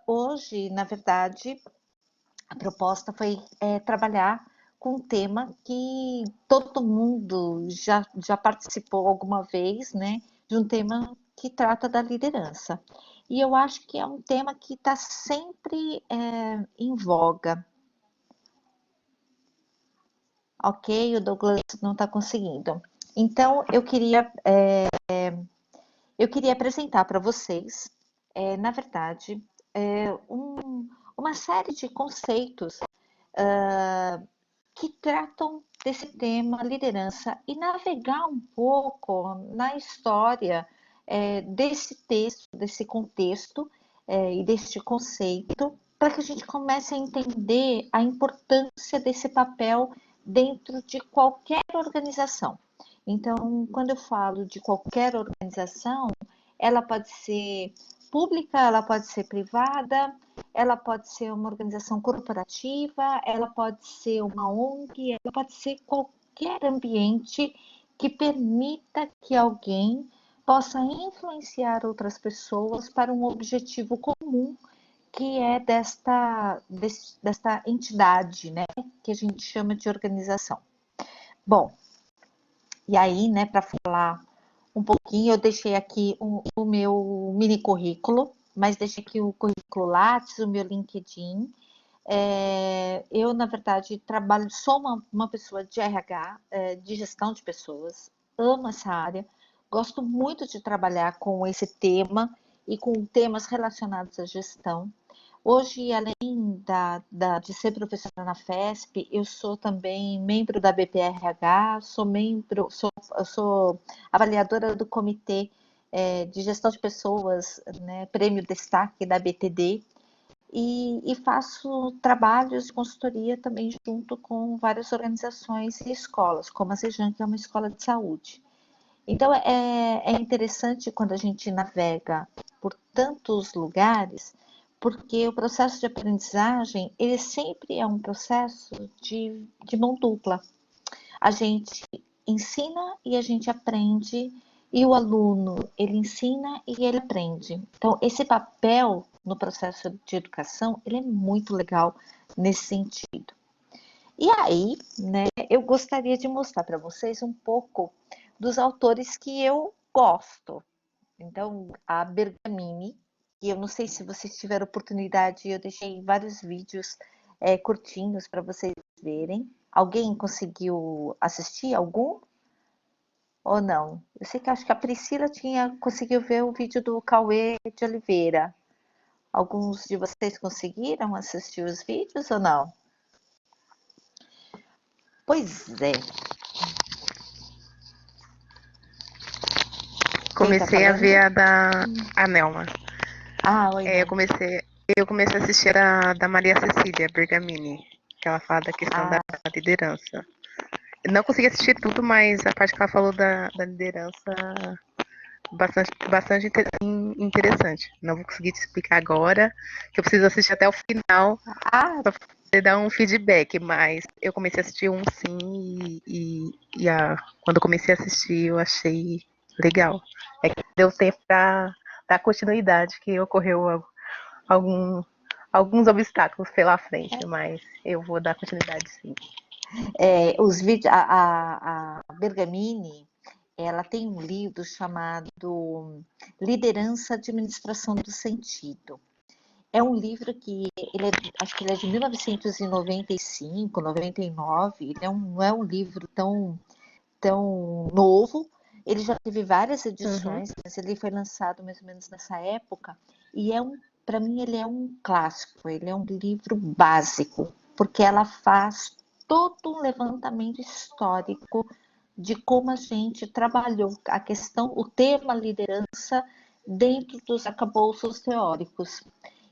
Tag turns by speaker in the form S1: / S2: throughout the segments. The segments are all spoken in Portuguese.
S1: Hoje, na verdade, a proposta foi trabalhar com um tema que todo mundo já participou alguma vez, né? De um tema que trata da liderança. E eu acho que é um tema que está sempre em voga. Ok, o Douglas não está conseguindo. Então, eu queria apresentar para vocês, na verdade, uma série de conceitos que tratam desse tema liderança e navegar um pouco na história desse texto, desse contexto e deste conceito, para que a gente comece a entender a importância desse papel dentro de qualquer organização. Então, quando eu falo de qualquer organização, ela pode ser pública, ela pode ser privada, ela pode ser uma organização corporativa, ela pode ser uma ONG, ela pode ser qualquer ambiente que permita que alguém possa influenciar outras pessoas para um objetivo comum, que é desta entidade, né, que a gente chama de organização. Bom, e aí, né, para falar um pouquinho, eu deixei aqui o meu mini currículo, mas deixei aqui o currículo Lattes, o meu LinkedIn. Eu, na verdade, sou uma pessoa de RH, de gestão de pessoas, amo essa área, gosto muito de trabalhar com esse tema e com temas relacionados à gestão. Hoje, além de ser professora na FESP, eu sou também membro da BPRH, sou avaliadora do Comitê de Gestão de Pessoas, né, Prêmio Destaque da BTD, e faço trabalhos de consultoria também junto com várias organizações e escolas, como a Sejan, que é uma escola de saúde. Então, é interessante quando a gente navega por tantos lugares, porque o processo de aprendizagem, ele sempre é um processo de mão dupla. A gente ensina e a gente aprende, e o aluno, ele ensina e ele aprende. Então, esse papel no processo de educação, ele é muito legal nesse sentido. E aí, né, eu gostaria de mostrar para vocês um pouco dos autores que eu gosto. Então, a Bergamini, que eu não sei se vocês tiveram oportunidade, eu deixei vários vídeos curtinhos para vocês verem. Alguém conseguiu assistir algum ou não? Eu sei que acho que a Priscila conseguiu ver o vídeo do Cauê de Oliveira. Alguns de vocês conseguiram assistir os vídeos ou não? Pois é. Quem tá
S2: Comecei a
S1: falando?
S2: ver a da Anelma.
S1: Oi,
S2: É, eu
S1: Nelma.
S2: comecei, eu comecei a assistir a da Maria Cecília Bergamini, que ela fala da questão da
S1: Ah,
S2: liderança. Eu não consegui assistir tudo, mas a parte que ela falou da liderança bastante interessante. Não vou conseguir te explicar agora, que eu preciso assistir até o final
S1: ah,
S2: para poder dar um feedback, mas eu comecei a assistir um sim quando eu comecei a assistir eu achei legal. É que deu tempo para dar continuidade, que ocorreu algum, alguns obstáculos pela frente, mas eu vou dar continuidade sim.
S1: os vídeos, a Bergamini, ela tem um livro chamado Liderança, Administração do Sentido. É um livro que acho que ele é de 1995, 99. Ele não é um livro tão novo. Ele já teve várias
S2: Uhum.
S1: edições, mas ele foi lançado mais ou menos nessa época. E para mim, ele é um clássico. Ele é um livro básico, porque ela faz todo um levantamento histórico de como a gente trabalhou a questão, o tema liderança dentro dos arcabouços teóricos.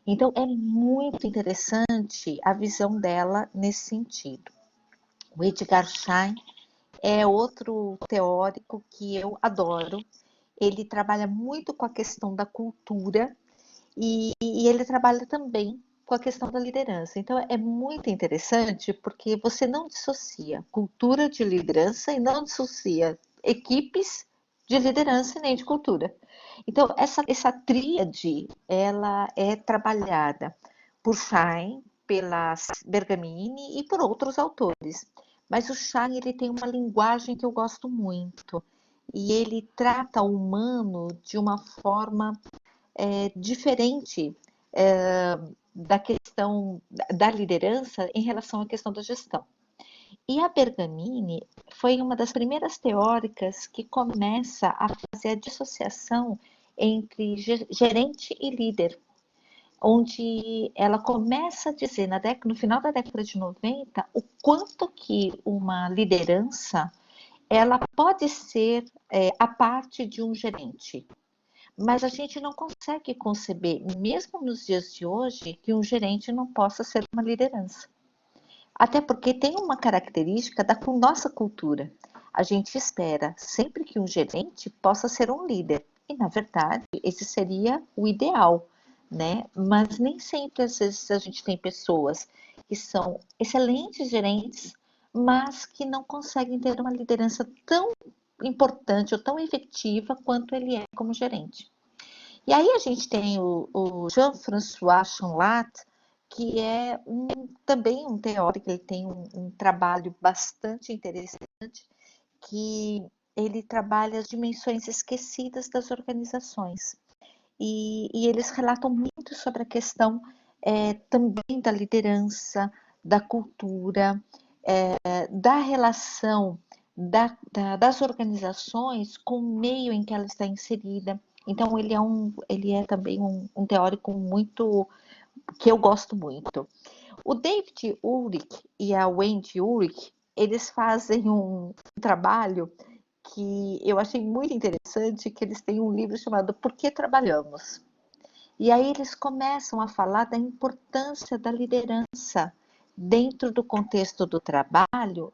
S1: Então, é muito interessante a visão dela nesse sentido. O Edgar Schein é outro teórico que eu adoro. Ele trabalha muito com a questão da cultura e ele trabalha também com a questão da liderança. Então é muito interessante porque você não dissocia cultura de liderança e não dissocia equipes de liderança nem de cultura. Então, essa tríade, ela é trabalhada por Schein, pela Bergamini e por outros autores. Mas o Schein, ele tem uma linguagem que eu gosto muito. E ele trata o humano de uma forma diferente da questão da liderança em relação à questão da gestão. E a Bergamini foi uma das primeiras teóricas que começa a fazer a dissociação entre gerente e líder, onde ela começa a dizer no final da década de 90 o quanto que uma liderança ela pode ser a parte de um gerente. Mas a gente não consegue conceber, mesmo nos dias de hoje, que um gerente não possa ser uma liderança. Até porque tem uma característica da nossa cultura. A gente espera sempre que um gerente possa ser um líder. E, na verdade, esse seria o ideal, né? Mas nem sempre, às vezes, a gente tem pessoas que são excelentes gerentes, mas que não conseguem ter uma liderança tão importante ou tão efetiva quanto ele é como gerente. E aí a gente tem o Jean-François Chanlat, que é também um teórico, ele tem um trabalho bastante interessante, que ele trabalha as dimensões esquecidas das organizações. E eles relatam muito sobre a questão também da liderança, da cultura, da relação das organizações com o meio em que ela está inserida. Então, ele é também um teórico muito que eu gosto muito. O David Ulrich e a Wendy Ulrich, eles fazem um trabalho que eu achei muito interessante, que eles têm um livro chamado Por que Trabalhamos? E aí eles começam a falar da importância da liderança dentro do contexto do trabalho,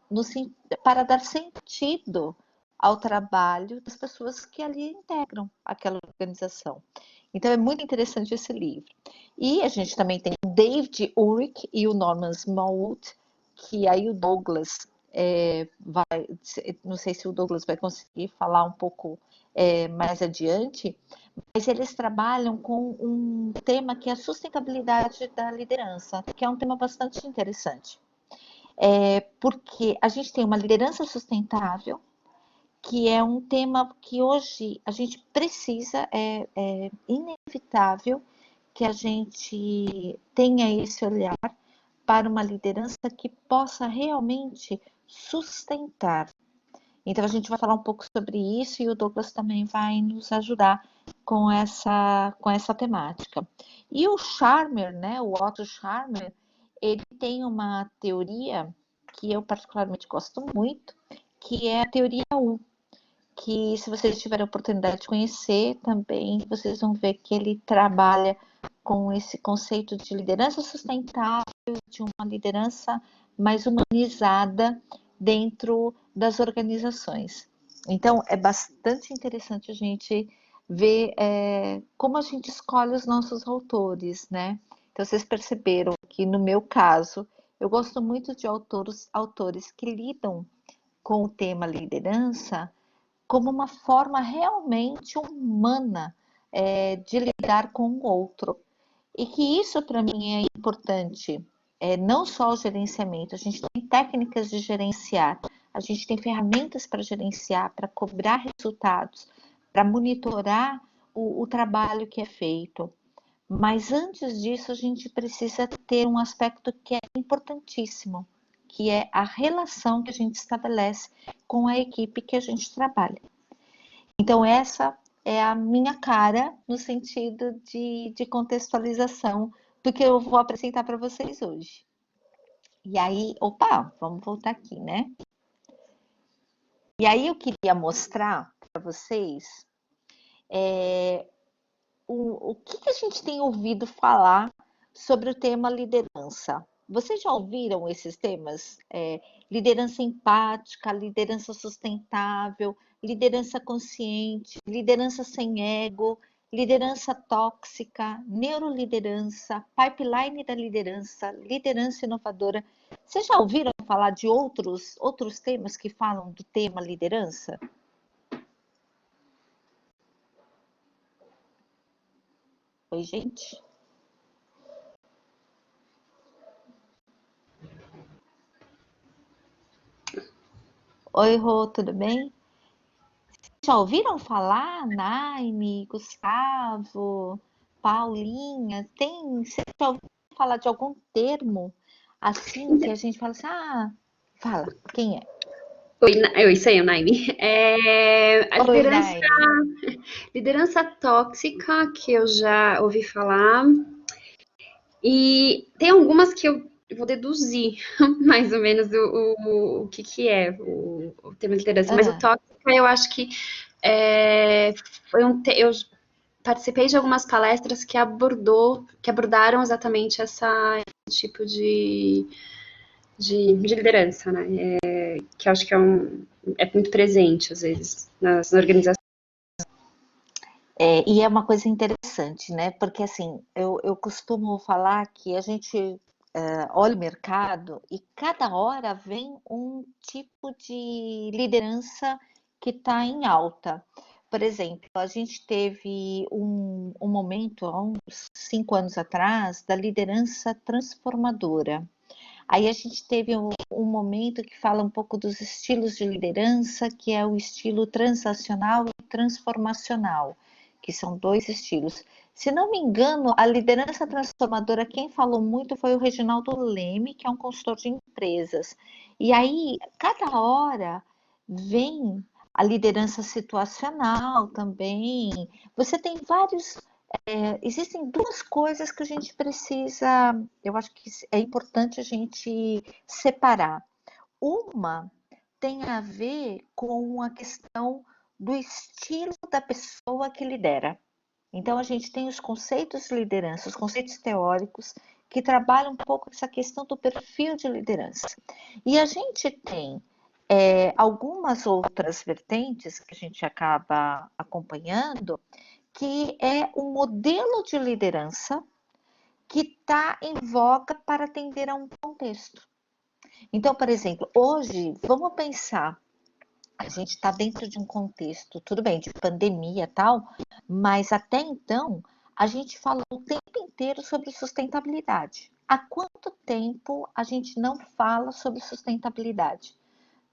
S1: para dar sentido ao trabalho das pessoas que ali integram aquela organização. Então é muito interessante esse livro. E a gente também tem o David Ulrich e o Norman Smallwood, que aí o Douglas não sei se o Douglas vai conseguir falar um pouco mais adiante, mas eles trabalham com um tema que é a sustentabilidade da liderança, que é um tema bastante interessante. Porque a gente tem uma liderança sustentável, que é um tema que hoje a gente precisa, é inevitável que a gente tenha esse olhar para uma liderança que possa realmente sustentar. Então a gente vai falar um pouco sobre isso e o Douglas também vai nos ajudar com essa temática. E o Scharmer, né, o Otto Scharmer, ele tem uma teoria que eu particularmente gosto muito, que é a teoria U, que se vocês tiverem a oportunidade de conhecer também, vocês vão ver que ele trabalha com esse conceito de liderança sustentável, de uma liderança mais humanizada dentro das organizações. Então, é bastante interessante a gente ver como a gente escolhe os nossos autores, né? Então, vocês perceberam que, no meu caso, eu gosto muito de autores que lidam com o tema liderança como uma forma realmente humana de lidar com o outro. E que isso, para mim, é importante. Não só o gerenciamento, a gente tem técnicas de gerenciar, a gente tem ferramentas para gerenciar, para cobrar resultados, para monitorar o trabalho que é feito. Mas antes disso, a gente precisa ter um aspecto que é importantíssimo, que é a relação que a gente estabelece com a equipe que a gente trabalha. Então, essa é a minha cara no sentido de contextualização do que eu vou apresentar para vocês hoje. E aí, opa, vamos voltar aqui, né? E aí eu queria mostrar para vocês o que a gente tem ouvido falar sobre o tema liderança. Vocês já ouviram esses temas? Liderança empática, liderança sustentável, liderança consciente, liderança sem ego, liderança tóxica, neuroliderança, pipeline da liderança, liderança inovadora. Vocês já ouviram falar de outros temas que falam do tema liderança? Oi, gente. Oi, Rô, tudo bem? Já ouviram falar, Naime, Gustavo, Paulinha? Você já ouviu falar de algum termo assim que a gente fala assim, fala, quem é?
S3: Oi, isso aí, Naime. A
S1: Oi, Naime.
S3: liderança tóxica que eu já ouvi falar. E tem algumas que eu vou deduzir mais ou menos o que é o termo liderança. Mas o
S1: Ah,
S3: tóxica eu acho que é, eu participei de algumas palestras que abordaram exatamente esse tipo de liderança, né? Que eu acho que é muito presente, às vezes, nas organizações.
S1: e é uma coisa interessante, né? Porque assim, eu costumo falar que a gente olha o mercado e cada hora vem um tipo de liderança que está em alta. Por exemplo, a gente teve um momento, há uns 5 anos atrás, da liderança transformadora. Aí a gente teve um momento que fala um pouco dos estilos de liderança, que é o estilo transacional e transformacional, que são dois estilos. Se não me engano, a liderança transformadora, quem falou muito foi o Reginaldo Leme, que é um consultor de empresas. E aí, cada hora vem a liderança situacional também. Você tem vários. Existem duas coisas que a gente precisa, eu acho que é importante a gente separar. Uma tem a ver com a questão do estilo da pessoa que lidera. Então, a gente tem os conceitos de liderança, os conceitos teóricos, que trabalham um pouco essa questão do perfil de liderança. E a gente tem algumas outras vertentes que a gente acaba acompanhando, que é um modelo de liderança que está em voga para atender a um contexto. Então, por exemplo, hoje, vamos pensar, a gente está dentro de um contexto, tudo bem, de pandemia e tal, mas até então, a gente falou o tempo inteiro sobre sustentabilidade. Há quanto tempo a gente não fala sobre sustentabilidade?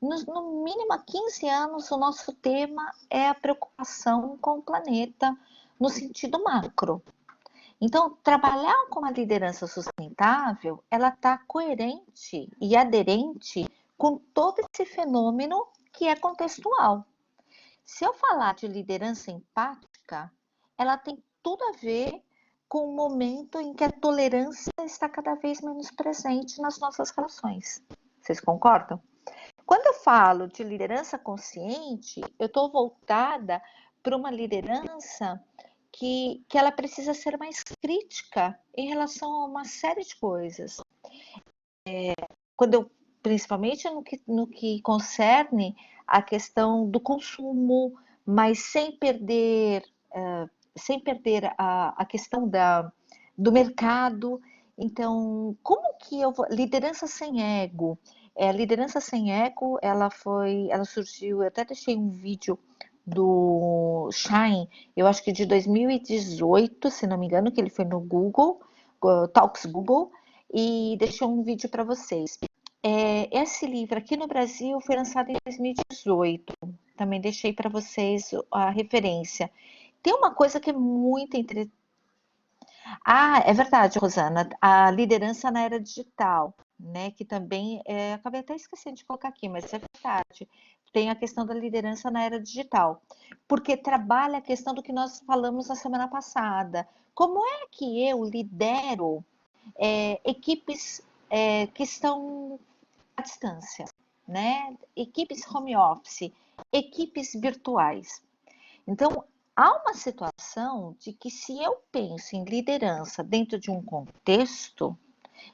S1: No mínimo há 15 anos, o nosso tema é a preocupação com o planeta no sentido macro. Então, trabalhar com uma liderança sustentável, ela está coerente e aderente com todo esse fenômeno que é contextual. Se eu falar de liderança empática, ela tem tudo a ver com o momento em que a tolerância está cada vez menos presente nas nossas relações. Vocês concordam? Quando eu falo de liderança consciente, eu estou voltada para uma liderança que ela precisa ser mais crítica em relação a uma série de coisas. Quando eu, principalmente no que concerne a questão do consumo, mas sem perder a questão do mercado. Então, como que eu vou. Liderança sem ego. Liderança sem ego, ela surgiu, eu até deixei um vídeo do Shine, eu acho que de 2018, se não me engano, que ele foi no Google, Talks Google, e deixei um vídeo para vocês. Esse livro aqui no Brasil foi lançado em 2018, também deixei para vocês a referência. Tem uma coisa que é muito interessante. É verdade, Rosana, a liderança na era digital, né? Que também acabei até esquecendo de colocar aqui, mas é verdade. Tem a questão da liderança na era digital, porque trabalha a questão do que nós falamos na semana passada. Como é que eu lidero equipes que estão à distância, né? Equipes home office, equipes virtuais. Então, há uma situação de que se eu penso em liderança dentro de um contexto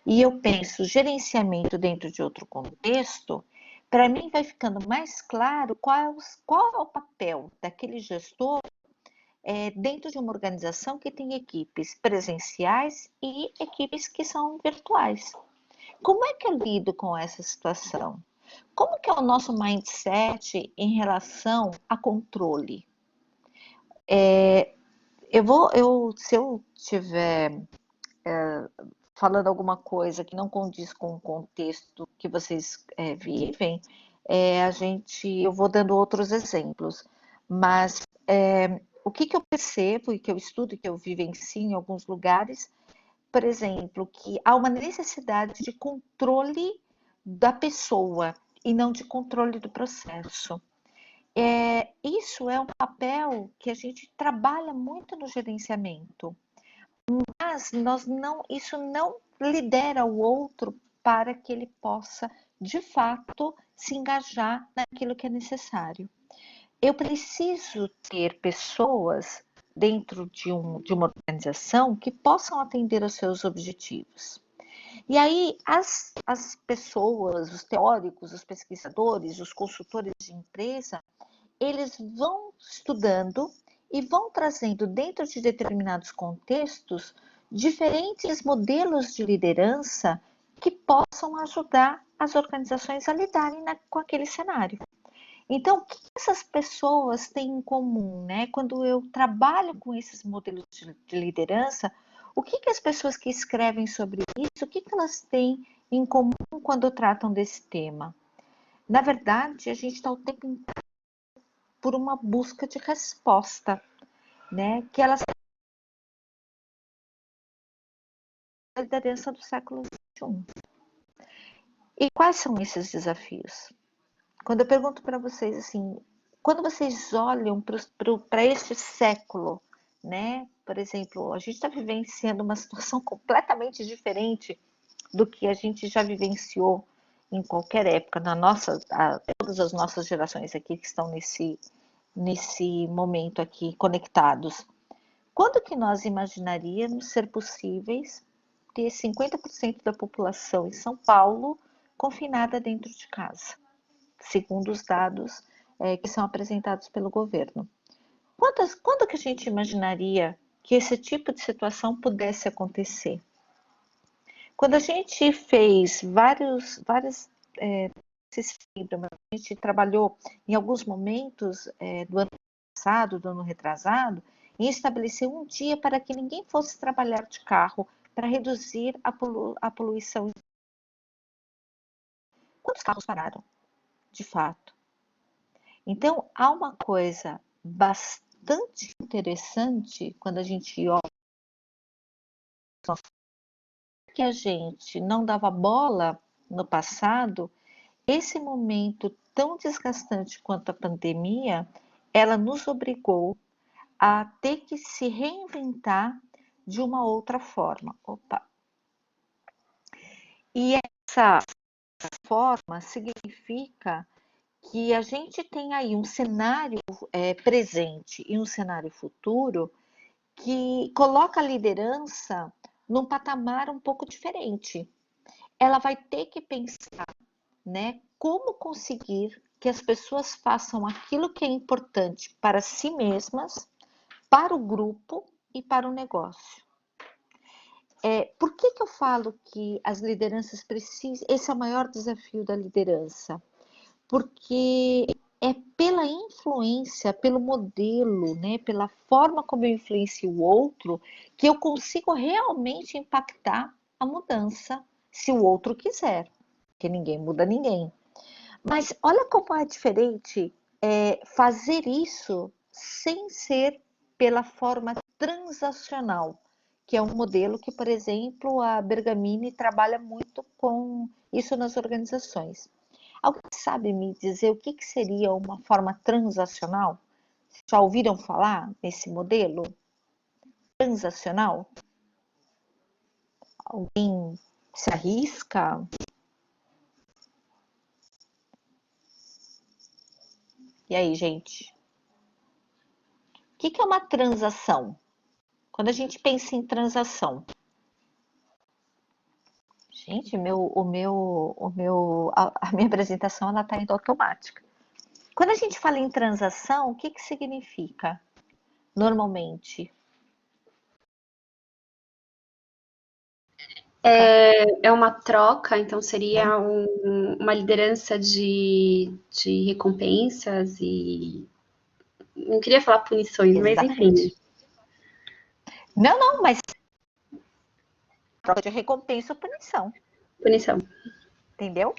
S1: e eu penso gerenciamento dentro de outro contexto, para mim vai ficando mais claro qual é o papel daquele gestor dentro de uma organização que tem equipes presenciais e equipes que são virtuais. Como é que eu lido com essa situação? Como que é o nosso mindset em relação a controle? Se eu tiver falando alguma coisa que não condiz com o contexto que vocês vivem, eu vou dando outros exemplos. Mas o que eu percebo e que eu estudo e que eu vivencio em alguns lugares, por exemplo, que há uma necessidade de controle da pessoa e não de controle do processo. Isso é um papel que a gente trabalha muito no gerenciamento, mas isso não lidera o outro para que ele possa, de fato, se engajar naquilo que é necessário. Eu preciso ter pessoas dentro de uma organização que possam atender aos seus objetivos. E aí, as pessoas, os teóricos, os pesquisadores, os consultores de empresa, eles vão estudando e vão trazendo dentro de determinados contextos diferentes modelos de liderança que possam ajudar as organizações a lidarem com aquele cenário. Então, o que essas pessoas têm em comum, né? Quando eu trabalho com esses modelos de liderança, o que as pessoas que escrevem sobre isso, o que elas têm em comum quando tratam desse tema? Na verdade, a gente está o tempo inteiro por uma busca de resposta, né? Que elas a liderança do século XXI. E quais são esses desafios? Quando eu pergunto para vocês assim, quando vocês olham para este século, né? Por exemplo, a gente está vivenciando uma situação completamente diferente do que a gente já vivenciou em qualquer época, todas as nossas gerações aqui que estão nesse momento aqui conectados. Quando que nós imaginaríamos ser possíveis ter 50% da população em São Paulo confinada dentro de casa, segundo os dados que são apresentados pelo governo? Quando que a gente imaginaria que esse tipo de situação pudesse acontecer? Quando a gente fez várias síndromes, a gente trabalhou em alguns momentos do ano passado, do ano retrasado, em estabelecer um dia para que ninguém fosse trabalhar de carro para reduzir a poluição. Quantos carros pararam, de fato? Então, há uma coisa bastante interessante quando a gente olha que a gente não dava bola no passado. Esse momento tão desgastante quanto a pandemia, ela nos obrigou a ter que se reinventar de uma outra forma. E essa forma significa que a gente tem aí um cenário presente e um cenário futuro que coloca a liderança num patamar um pouco diferente. Ela vai ter que pensar, né, como conseguir que as pessoas façam aquilo que é importante para si mesmas, para o grupo e para o negócio. Por que eu falo que as lideranças precisam... Esse é o maior desafio da liderança. Porque é pela influência, pelo modelo, né, pela forma como eu influencio o outro, que eu consigo realmente impactar a mudança, se o outro quiser, porque ninguém muda ninguém. Mas olha como é diferente fazer isso sem ser pela forma transacional, que é um modelo que, por exemplo, a Bergamini trabalha muito com isso nas organizações. Alguém sabe me dizer o que seria uma forma transacional? Já ouviram falar nesse modelo transacional? Alguém se arrisca? E aí, gente? O que é uma transação? Quando a gente pensa em transação, gente, a minha apresentação ela está indo automática. Quando a gente fala em transação, o que significa normalmente?
S3: É uma troca, então seria uma liderança de recompensas e... Não queria falar punições, mas enfim.
S1: Exatamente. Não, mas troca de recompensa ou punição,
S3: Punição.
S1: entendeu?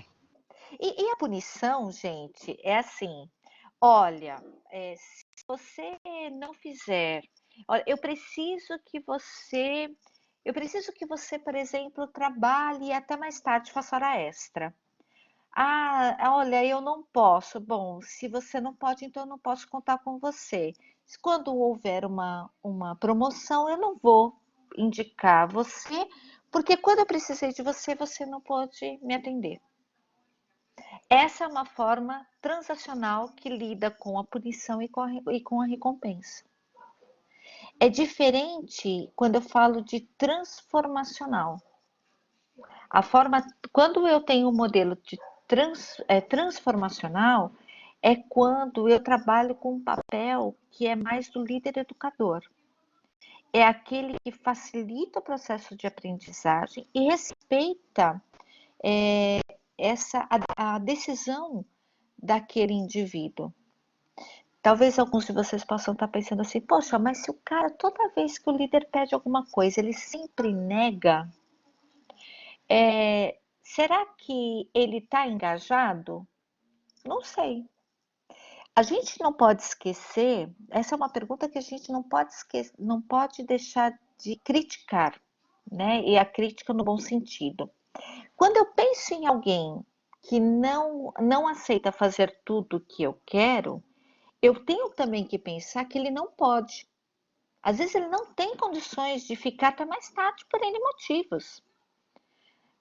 S1: E a punição, gente, é assim, olha, se você não fizer, olha, eu preciso que você, por exemplo, trabalhe até mais tarde, faça hora extra. Ah, olha, eu não posso. Bom, se você não pode, então eu não posso contar com você. Quando houver uma promoção, eu não vou indicar você, porque quando eu precisei de você, você não pode me atender. Essa é uma forma transacional que lida com a punição e com a recompensa. É diferente quando eu falo de transformacional. A forma, quando eu tenho um modelo de transformacional, é quando eu trabalho com um papel que é mais do líder educador. É aquele que facilita o processo de aprendizagem e respeita a decisão daquele indivíduo. Talvez alguns de vocês possam estar pensando assim, poxa, mas se o cara, toda vez que o líder pede alguma coisa, ele sempre nega, será que ele está engajado? Não sei. A gente não pode esquecer, essa é uma pergunta que a gente não pode esquecer, não pode deixar de criticar, né? E a crítica no bom sentido. Quando eu penso em alguém que não aceita fazer tudo o que eu quero, eu tenho também que pensar que ele não pode. Às vezes ele não tem condições de ficar até mais tarde por N motivos.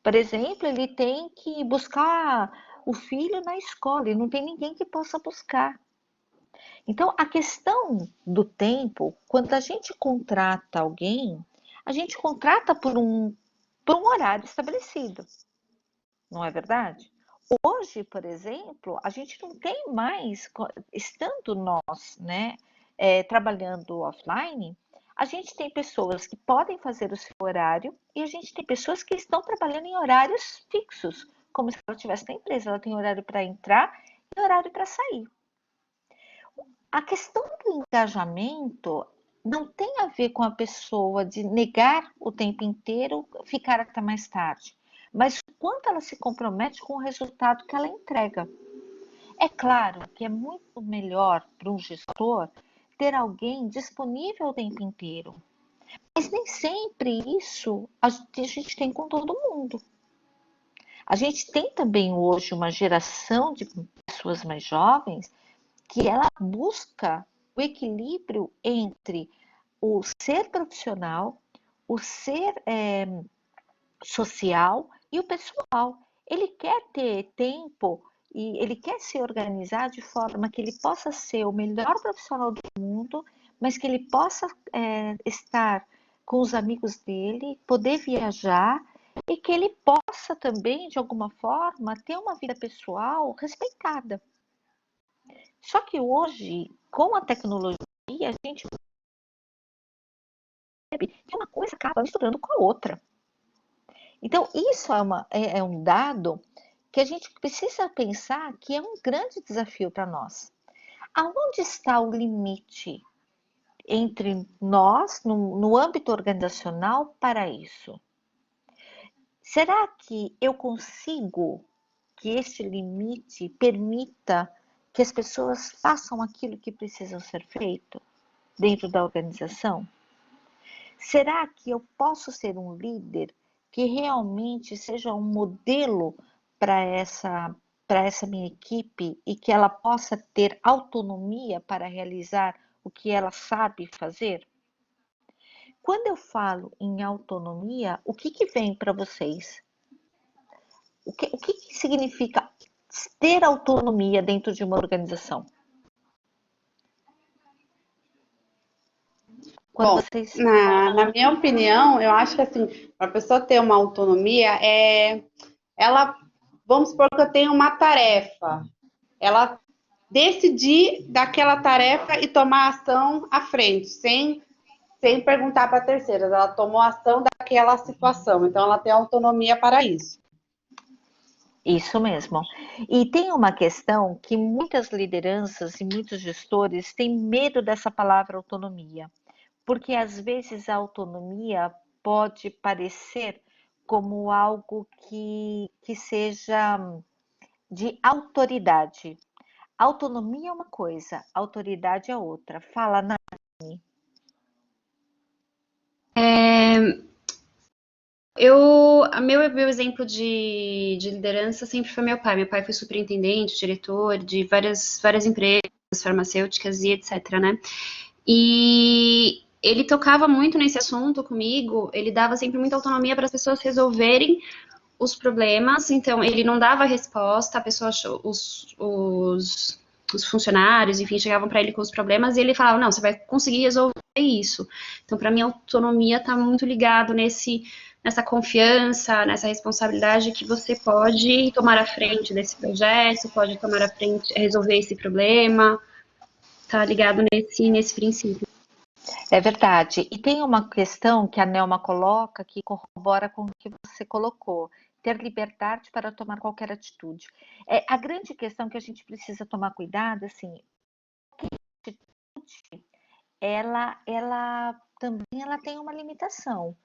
S1: Por exemplo, ele tem que buscar o filho na escola e não tem ninguém que possa buscar. Então, a questão do tempo, quando a gente contrata alguém, a gente contrata por um horário estabelecido, não é verdade? Hoje, por exemplo, a gente não tem mais, estando nós, né, trabalhando offline, a gente tem pessoas que podem fazer o seu horário e a gente tem pessoas que estão trabalhando em horários fixos, como se ela estivesse na empresa, ela tem horário para entrar e horário para sair. A questão do engajamento não tem a ver com a pessoa de negar o tempo inteiro, ficar até mais tarde, mas o quanto ela se compromete com o resultado que ela entrega. É claro que é muito melhor para um gestor ter alguém disponível o tempo inteiro, mas nem sempre isso a gente tem com todo mundo. A gente tem também hoje uma geração de pessoas mais jovens que ela busca o equilíbrio entre o ser profissional, o ser social e o pessoal. Ele quer ter tempo e ele quer se organizar de forma que ele possa ser o melhor profissional do mundo, mas que ele possa estar com os amigos dele, poder viajar e que ele possa também, de alguma forma, ter uma vida pessoal respeitada. Só que hoje, com a tecnologia, a gente percebe que uma coisa acaba misturando com a outra. Então, isso é um dado que a gente precisa pensar que é um grande desafio para nós. Aonde está o limite entre nós, no âmbito organizacional, para isso? Será que eu consigo que esse limite permita que as pessoas façam aquilo que precisam ser feito dentro da organização? Será que eu posso ser um líder que realmente seja um modelo para essa minha equipe e que ela possa ter autonomia para realizar o que ela sabe fazer? Quando eu falo em autonomia, o que vem para vocês? O que significa ter autonomia dentro de uma organização? Quando
S4: Bom,
S1: vocês.
S4: na minha opinião, eu acho que assim, para a pessoa ter uma autonomia, ela, vamos supor que eu tenho uma tarefa, ela decidir daquela tarefa e tomar ação à frente, sem perguntar para terceiras, ela tomou ação daquela situação, então ela tem autonomia para isso.
S1: Isso mesmo. E tem uma questão que muitas lideranças e muitos gestores têm medo dessa palavra autonomia. porque às vezes a autonomia pode parecer como algo que seja de autoridade. Autonomia é uma coisa, autoridade é outra. Fala, Nani.
S3: Meu exemplo de liderança sempre foi meu pai. Meu pai foi superintendente, diretor de várias empresas farmacêuticas e etc, né? E ele tocava muito nesse assunto comigo, ele dava sempre muita autonomia para as pessoas resolverem os problemas, então ele não dava resposta, a pessoa, os funcionários, enfim, chegavam para ele com os problemas e ele falava, não, você vai conseguir resolver isso. Então, para mim, a autonomia está muito ligado nessa confiança, nessa responsabilidade que você pode tomar a frente desse projeto, pode tomar a frente, resolver esse problema, tá ligado nesse princípio.
S1: É verdade. E tem uma questão que a Nelma coloca que corrobora com o que você colocou. Ter liberdade para tomar qualquer atitude. A grande questão que a gente precisa tomar cuidado, assim, atitude, ela também ela tem uma limitação.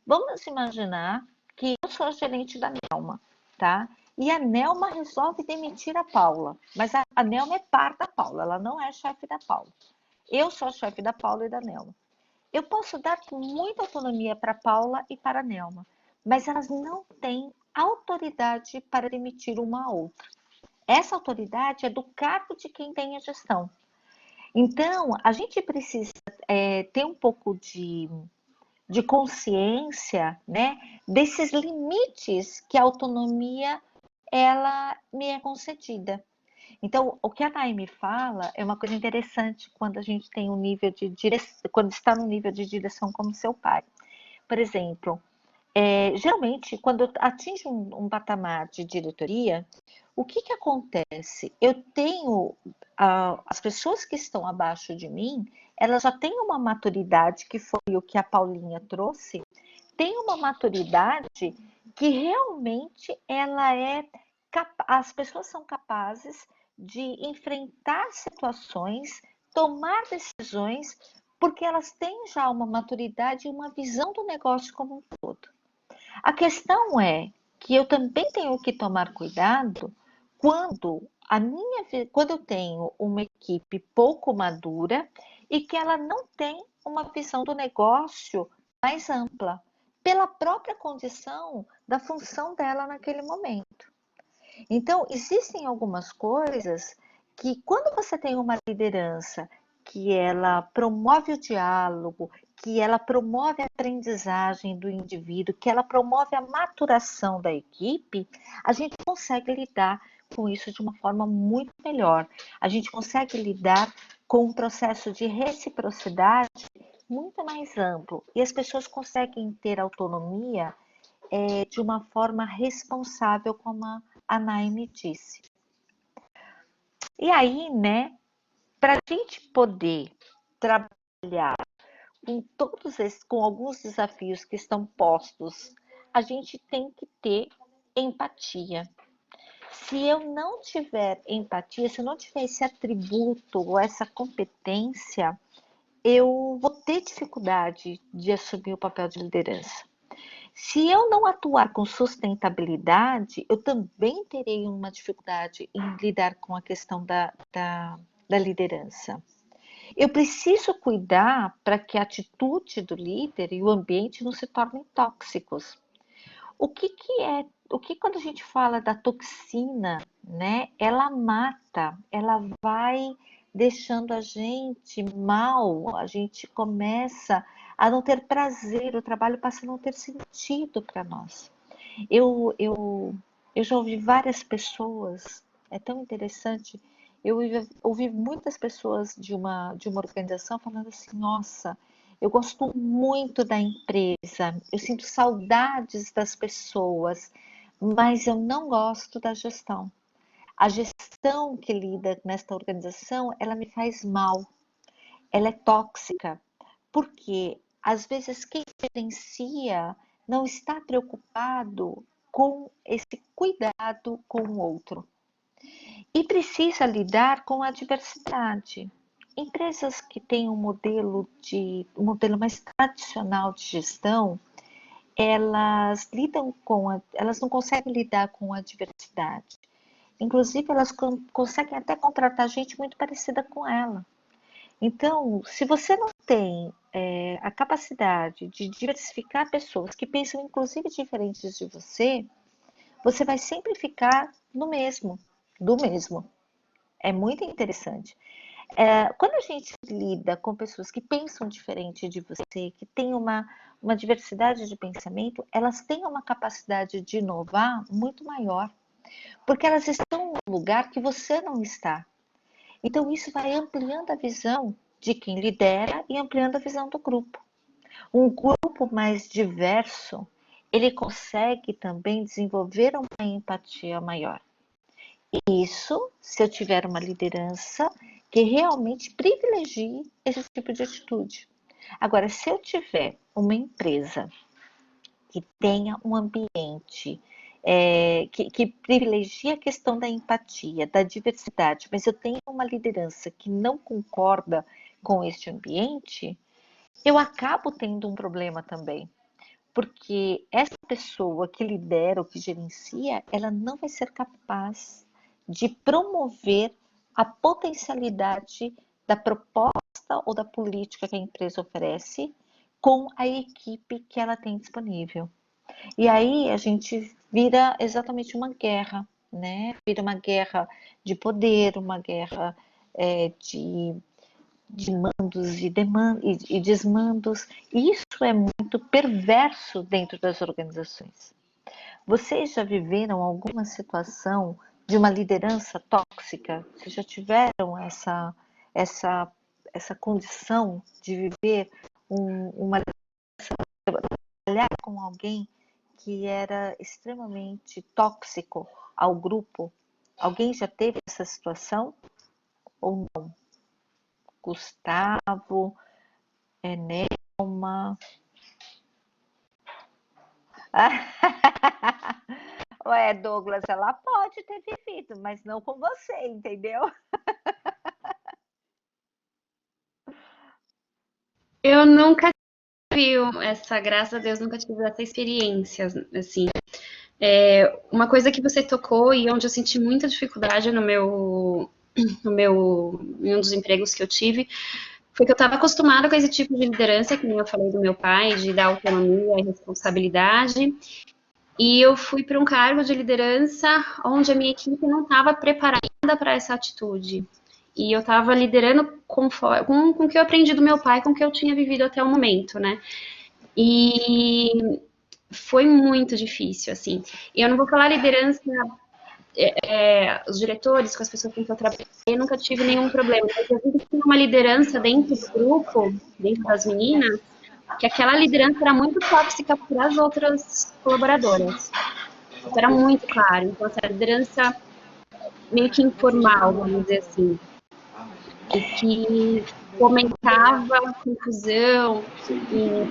S1: Vamos imaginar que eu sou a gerente da Nelma, tá? E a Nelma resolve demitir a Paula, mas a Nelma é par da Paula, ela não é chefe da Paula. Eu sou a chefe da Paula e da Nelma. Eu posso dar muita autonomia para a Paula e para a Nelma, mas elas não têm autoridade para demitir uma a outra. Essa autoridade é do cargo de quem tem a gestão. Então, a gente precisa ter um pouco de consciência, né, desses limites que a autonomia ela me é concedida. Então, o que a Naime fala é uma coisa interessante quando a gente tem um nível de direção, quando está no nível de direção como seu pai. Por exemplo, geralmente, quando eu atinjo um patamar de diretoria, o que acontece? Eu tenho as pessoas que estão abaixo de mim, elas já têm uma maturidade, que foi o que a Paulinha trouxe, tem uma maturidade que realmente as pessoas são capazes de enfrentar situações, tomar decisões, porque elas têm já uma maturidade e uma visão do negócio como um todo. A questão é que eu também tenho que tomar cuidado quando eu tenho uma equipe pouco madura e que ela não tem uma visão do negócio mais ampla, pela própria condição da função dela naquele momento. Então, existem algumas coisas que, quando você tem uma liderança que ela promove o diálogo, que ela promove a aprendizagem do indivíduo, que ela promove a maturação da equipe, a gente consegue lidar com isso de uma forma muito melhor. A gente consegue lidar com um processo de reciprocidade muito mais amplo e as pessoas conseguem ter autonomia de uma forma responsável, como a Naime disse. E aí, né, para a gente poder trabalhar com alguns desafios que estão postos, a gente tem que ter empatia. Se eu não tiver empatia, se eu não tiver esse atributo ou essa competência, eu vou ter dificuldade de assumir o papel de liderança. Se eu não atuar com sustentabilidade, eu também terei uma dificuldade em lidar com a questão da liderança. Eu preciso cuidar para que a atitude do líder e o ambiente não se tornem tóxicos. O que quando a gente fala da toxina, né? Ela mata, ela vai deixando a gente mal, a gente começa a não ter prazer, o trabalho passa a não ter sentido para nós. Eu já ouvi várias pessoas, é tão interessante, eu ouvi muitas pessoas de uma organização falando assim, nossa, eu gosto muito da empresa, eu sinto saudades das pessoas, mas eu não gosto da gestão. A gestão que lida nesta organização, ela me faz mal, ela é tóxica, porque às vezes quem gerencia não está preocupado com esse cuidado com o outro e precisa lidar com a diversidade. empresas que têm um modelo mais tradicional de gestão, elas elas não conseguem lidar com a diversidade. Inclusive, elas conseguem até contratar gente muito parecida com ela. Então, se você não tem a capacidade de diversificar pessoas que pensam inclusive diferentes de você, você vai sempre ficar do mesmo. É muito interessante. Quando a gente lida com pessoas que pensam diferente de você, que têm uma diversidade de pensamento, elas têm uma capacidade de inovar muito maior, porque elas estão num lugar que você não está. Então, isso vai ampliando a visão de quem lidera e ampliando a visão do grupo. Um grupo mais diverso, ele consegue também desenvolver uma empatia maior. Isso se eu tiver uma liderança que realmente privilegie esse tipo de atitude. Agora, se eu tiver uma empresa que tenha um ambiente que privilegia a questão da empatia, da diversidade, mas eu tenho uma liderança que não concorda com este ambiente, eu acabo tendo um problema também. Porque essa pessoa que lidera ou que gerencia, ela não vai ser capaz de promover a potencialidade da proposta ou da política que a empresa oferece com a equipe que ela tem disponível. E aí a gente vira exatamente uma guerra, né? Vira uma guerra de poder, uma guerra de mandos e desmandos. E isso é muito perverso dentro das organizações. Vocês já viveram alguma situação de uma liderança tóxica? Vocês já tiveram essa condição de viver trabalhar com alguém que era extremamente tóxico ao grupo? Alguém já teve essa situação? Ou não? Gustavo, Enelma. Ué, Douglas, ela pode ter vivido, mas não com você, entendeu?
S3: Eu nunca tive essa, graças a Deus, nunca tive essa experiência, assim. Uma coisa que você tocou e onde eu senti muita dificuldade em um dos empregos que eu tive, foi que eu estava acostumada com esse tipo de liderança, que nem eu falei do meu pai, de dar autonomia e responsabilidade. E eu fui para um cargo de liderança onde a minha equipe não estava preparada para essa atitude. E eu estava liderando com o que eu aprendi do meu pai, com o que eu tinha vivido até o momento, né? E foi muito difícil, assim. E eu não vou falar liderança, os diretores, com as pessoas com quem eu trabalhei, eu nunca tive nenhum problema. Mas eu vi que tinha uma liderança dentro do grupo, dentro das meninas, que aquela liderança era muito tóxica para as outras colaboradoras. Isso era muito claro. Então, essa liderança meio que informal, vamos dizer assim, e que fomentava confusão em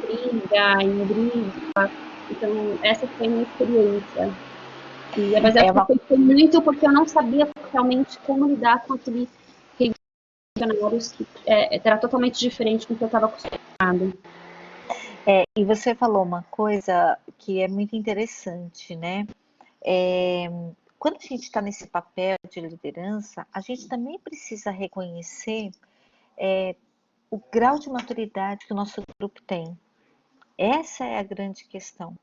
S3: briga. Então, essa foi a minha experiência. Mas acho que foi muito porque eu não sabia realmente como lidar com aqueles funcionários que era totalmente diferente do que eu estava acostumada.
S1: E você falou uma coisa que é muito interessante, né? Quando a gente está nesse papel de liderança, a gente também precisa reconhecer o grau de maturidade que o nosso grupo tem. Essa é a grande questão.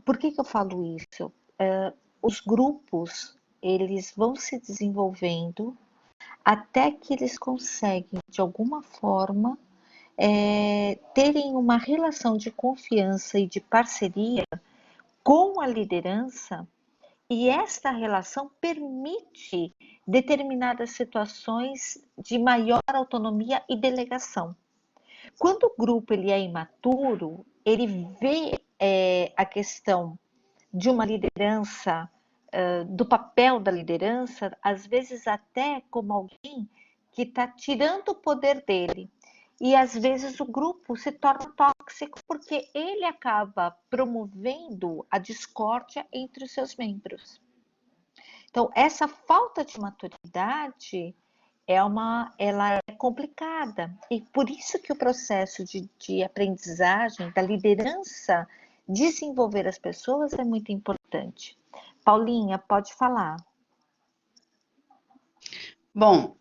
S1: Por que eu falo isso? Os grupos, eles vão se desenvolvendo até que eles conseguem, de alguma forma, terem uma relação de confiança e de parceria com a liderança, e esta relação permite determinadas situações de maior autonomia e delegação. Quando o grupo ele é imaturo, ele vê a questão de uma liderança, do papel da liderança, às vezes até como alguém que está tirando o poder dele. E às vezes o grupo se torna tóxico porque ele acaba promovendo a discórdia entre os seus membros. Então, essa falta de maturidade ela é complicada. E por isso que o processo de aprendizagem, da liderança, desenvolver as pessoas é muito importante. Paulinha, pode falar.
S4: Bom,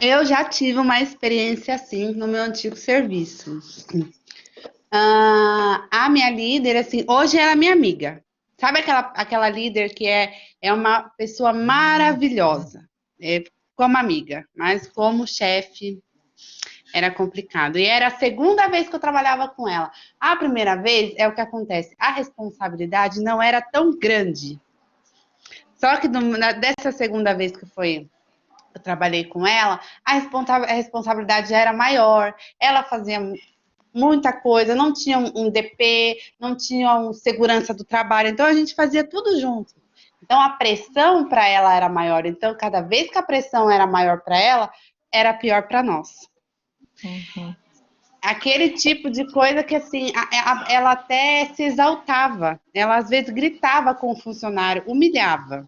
S4: eu já tive uma experiência assim no meu antigo serviço. A minha líder, assim, hoje ela é minha amiga. Sabe aquela líder que é uma pessoa maravilhosa, como amiga, mas como chefe era complicado. E era a segunda vez que eu trabalhava com ela. A primeira vez é o que acontece, a responsabilidade não era tão grande. Só que dessa segunda vez que eu trabalhei com ela, a responsabilidade já era maior. Ela fazia muita coisa, não tinha um DP, não tinha um segurança do trabalho, então a gente fazia tudo junto. Então a pressão para ela era maior, então cada vez que a pressão era maior para ela, era pior para nós.
S1: Uhum.
S4: Aquele tipo de coisa que assim, ela até se exaltava, ela às vezes gritava com o funcionário, humilhava.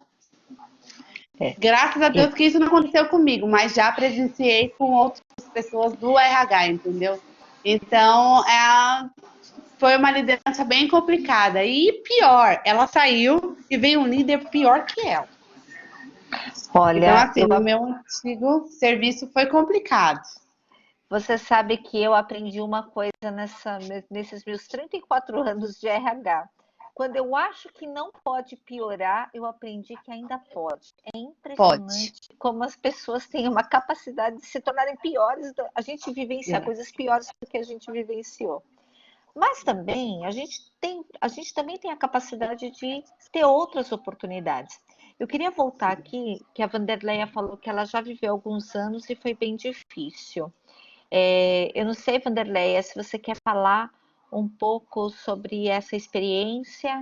S4: Graças a Deus que isso não aconteceu comigo, mas já presenciei com outras pessoas do RH, entendeu? Então, foi uma liderança bem complicada. E pior, ela saiu e veio um líder pior que ela.
S1: Olha,
S4: então, assim, no meu antigo serviço foi complicado.
S1: Você sabe que eu aprendi uma coisa nesses meus 34 anos de RH. Quando eu acho que não pode piorar, eu aprendi que ainda pode. É impressionante como as pessoas têm uma capacidade de se tornarem piores. A gente vivencia coisas piores do que a gente vivenciou. Mas também a gente também tem a capacidade de ter outras oportunidades. Eu queria voltar aqui, que a Vanderleia falou que ela já viveu alguns anos e foi bem difícil. Eu não sei, Vanderleia, se você quer falar um pouco sobre essa experiência.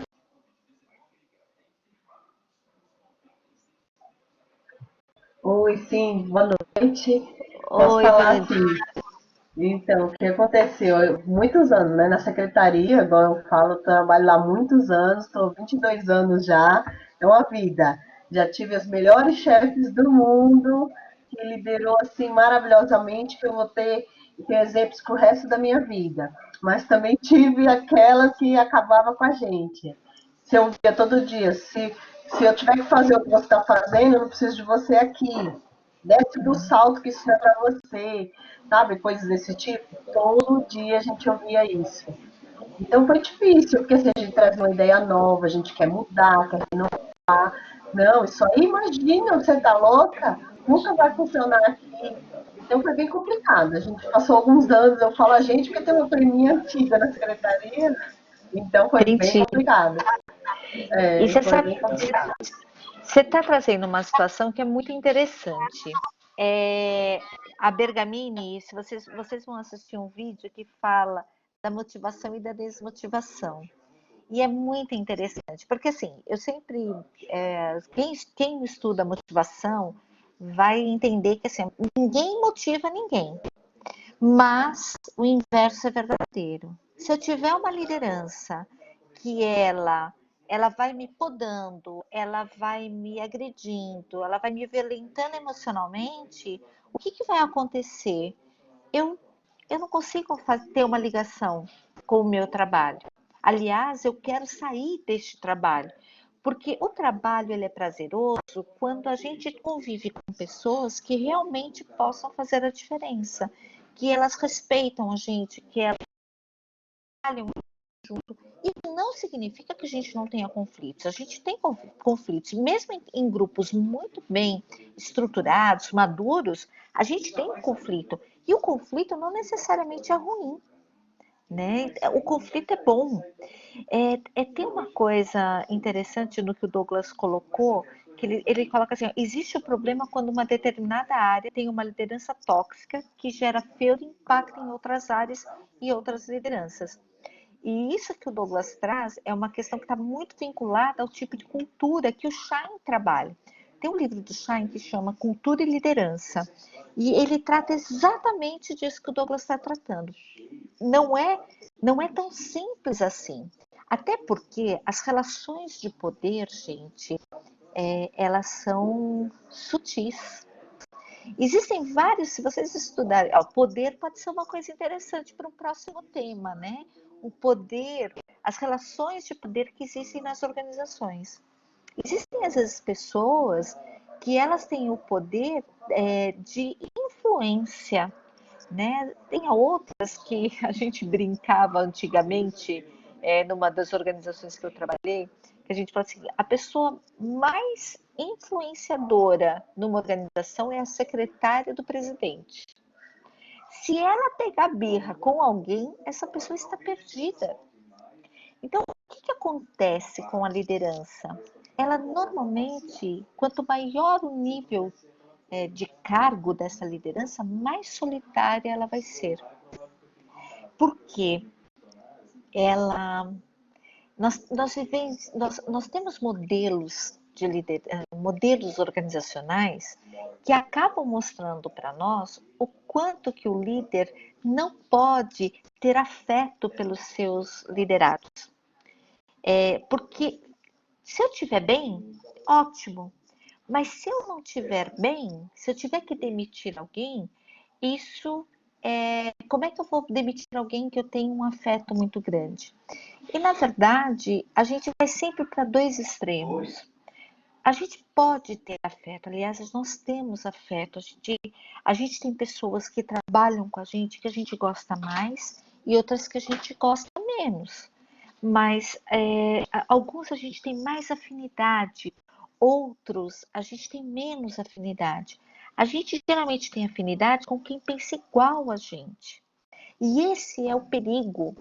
S5: Oi, sim, boa noite. Posso
S1: Oi,
S5: falar
S1: Vanderleia.
S5: assim? Então, o que aconteceu? Muitos anos, né, na secretaria, igual eu falo, eu trabalho lá há muitos anos, estou 22 anos já, é uma vida. Já tive as melhores chefes do mundo, que liderou assim maravilhosamente, que eu vou ter exemplos para o resto da minha vida. Mas também tive aquela que acabava com a gente. Se eu via todo dia, se eu tiver que fazer o que você está fazendo, eu não preciso de você aqui. Desce do salto que isso não é para você, sabe? Coisas desse tipo. Todo dia a gente ouvia isso. Então foi difícil, porque assim, a gente traz uma ideia nova, a gente quer mudar, quer renovar. Não, isso aí, imagina, você tá louca? Nunca vai funcionar aqui. Então foi bem complicado. A gente passou alguns anos, eu falo a gente, porque tem uma priminha antiga na secretaria, então foi bem
S1: Gente,
S5: complicado.
S1: e você
S5: Foi
S1: sabe,
S5: bem complicado.
S1: você está trazendo uma situação que é muito interessante. A Bergamini, se vocês vão assistir um vídeo que fala da motivação e da desmotivação. E é muito interessante, porque assim, eu sempre, quem estuda motivação vai entender que assim, ninguém motiva ninguém, mas o inverso é verdadeiro. Se eu tiver uma liderança que ela vai me podando, ela vai me agredindo, ela vai me violentando emocionalmente, o que vai acontecer? Eu, eu não consigo ter uma ligação com o meu trabalho. Aliás, eu quero sair deste trabalho, porque o trabalho ele é prazeroso quando a gente convive com pessoas que realmente possam fazer a diferença, que elas respeitam a gente, que elas trabalham junto. Isso não significa que a gente não tenha conflitos. A gente tem conflitos, mesmo em grupos muito bem estruturados, maduros, a gente tem um conflito. E o conflito não necessariamente é ruim, né? O conflito é bom. Tem uma coisa interessante no que o Douglas colocou, que ele coloca assim, ó, existe o problema quando uma determinada área tem uma liderança tóxica que gera feio impacto em outras áreas e outras lideranças. E isso que o Douglas traz é uma questão que está muito vinculada ao tipo de cultura que o Schein trabalha. Tem um livro do Schein que chama Cultura e Liderança. E ele trata exatamente disso que o Douglas está tratando. Não é, não é tão simples assim. Até porque as relações de poder, gente, elas são sutis. Existem vários, se vocês estudarem, ó, poder pode ser uma coisa interessante para um próximo tema, né? O poder, as relações de poder que existem nas organizações. Existem às vezes pessoas que elas têm o poder de influência, né? Tem outras que a gente brincava antigamente, numa das organizações que eu trabalhei, que a gente fala assim, a pessoa mais influenciadora numa organização é a secretária do presidente. Se ela pegar birra com alguém, essa pessoa está perdida. Então, o que acontece com a liderança? Ela normalmente, quanto maior o nível de cargo dessa liderança, mais solitária ela vai ser. Porque ela, nós temos modelos de modelos organizacionais que acabam mostrando para nós o quanto que o líder não pode ter afeto pelos seus liderados. Porque se eu estiver bem, ótimo. Mas se eu não estiver bem, se eu tiver que demitir alguém, isso como é que eu vou demitir alguém que eu tenho um afeto muito grande? E na verdade, a gente vai sempre para dois extremos. A gente pode ter afeto, aliás, nós temos afeto. A gente tem pessoas que trabalham com a gente que a gente gosta mais e outras que a gente gosta menos. Mas alguns a gente tem mais afinidade, outros a gente tem menos afinidade. A gente geralmente tem afinidade com quem pensa igual a gente. E esse é o perigo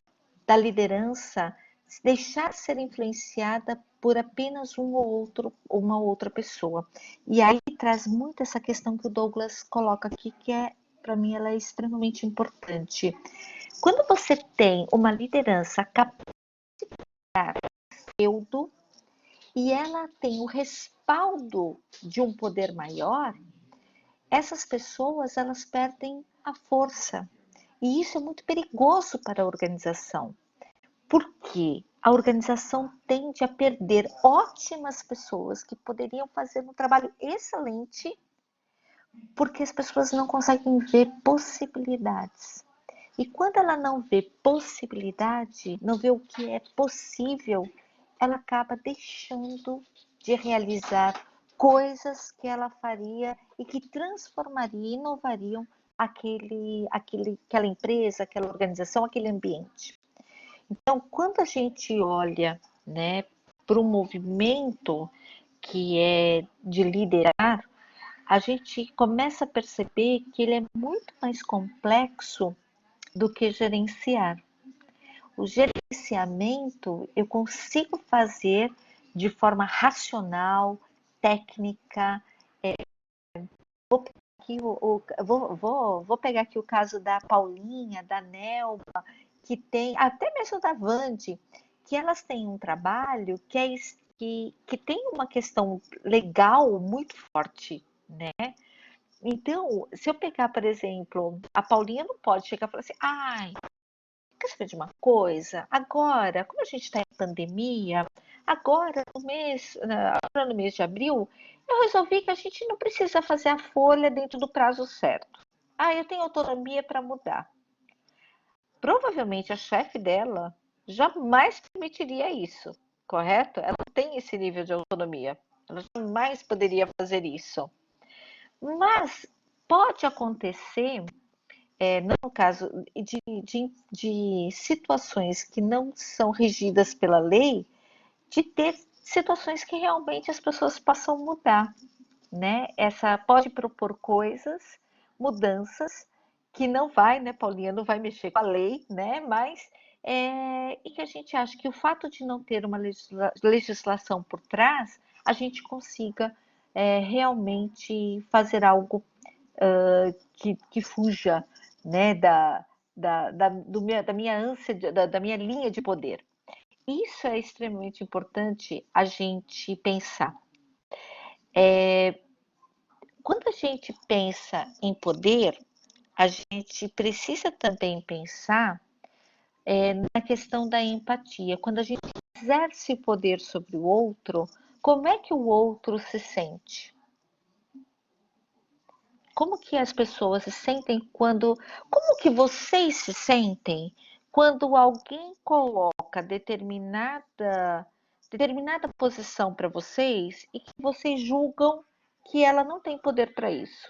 S1: da liderança, se deixar ser influenciada por apenas uma outra pessoa. E aí traz muito essa questão que o Douglas coloca aqui, que para mim, ela é extremamente importante. Quando você tem uma liderança capaz feudo e ela tem o respaldo de um poder maior, essas pessoas elas perdem a força. E isso é muito perigoso para a organização, porque a organização tende a perder ótimas pessoas que poderiam fazer um trabalho excelente, porque as pessoas não conseguem ver possibilidades. E quando ela não vê possibilidade, não vê o que é possível, ela acaba deixando de realizar coisas que ela faria e que transformariam e inovariam aquela empresa, aquela organização, aquele ambiente. Então, quando a gente olha, né, para um movimento que é de liderar, a gente começa a perceber que ele é muito mais complexo do que gerenciar. O gerenciamento eu consigo fazer de forma racional, técnica. Vou pegar aqui o caso da Paulinha, da Nelma, que tem, até mesmo da Vande, que elas têm um trabalho que tem uma questão legal muito forte, né? Então, se eu pegar, por exemplo, a Paulinha não pode chegar e falar assim, ai, quer saber de uma coisa? Agora, como a gente está em pandemia, agora no mês de abril, eu resolvi que a gente não precisa fazer a folha dentro do prazo certo. Ah, eu tenho autonomia para mudar. Provavelmente a chefe dela jamais permitiria isso, correto? Ela tem esse nível de autonomia. Ela jamais poderia fazer isso. Mas pode acontecer, no caso de situações que não são regidas pela lei, de ter situações que realmente as pessoas possam mudar, né? Essa pode propor coisas, mudanças, que não vai, né, Paulinha, não vai mexer com a lei, né? Mas e que a gente acha que o fato de não ter uma legislação por trás, a gente consiga realmente fazer algo que fuja, né, da minha ânsia, da minha linha de poder. Isso é extremamente importante a gente pensar. Quando a gente pensa em poder, a gente precisa também pensar na questão da empatia. Quando a gente exerce poder sobre o outro, como é que o outro se sente? Como que as pessoas se sentem quando... Como que vocês se sentem quando alguém coloca determinada posição para vocês e que vocês julgam que ela não tem poder para isso?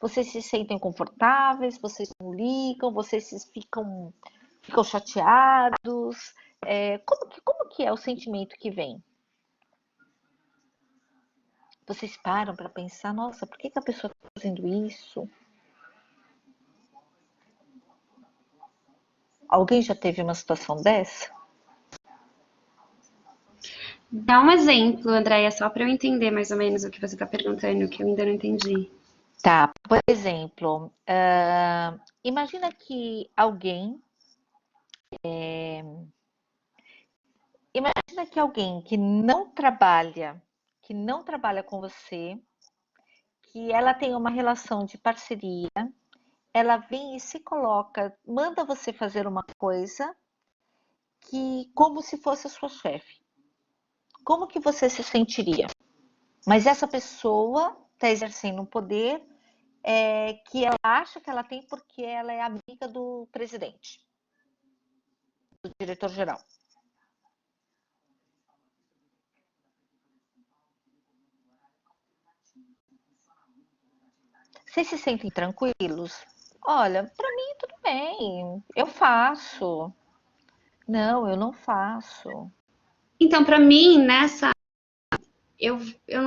S1: Vocês se sentem confortáveis? Vocês não ligam? Ficam chateados? Como que é o sentimento que vem? Vocês param para pensar, nossa, por que a pessoa está fazendo isso? Alguém já teve uma situação dessa?
S3: Dá um exemplo, Andréia, só para eu entender mais ou menos o que você está perguntando, que eu ainda não entendi.
S1: Tá, por exemplo, imagina que que não trabalha com você, que ela tem uma relação de parceria, ela vem e se coloca, manda você fazer uma coisa que como se fosse a sua chefe. Como que você se sentiria? Mas essa pessoa está exercendo um poder que ela acha que ela tem porque ela é amiga do presidente, do diretor-geral. Vocês se sentem tranquilos? Olha, para mim tudo bem, eu faço. Não, eu não faço.
S3: Então, para mim, eu, eu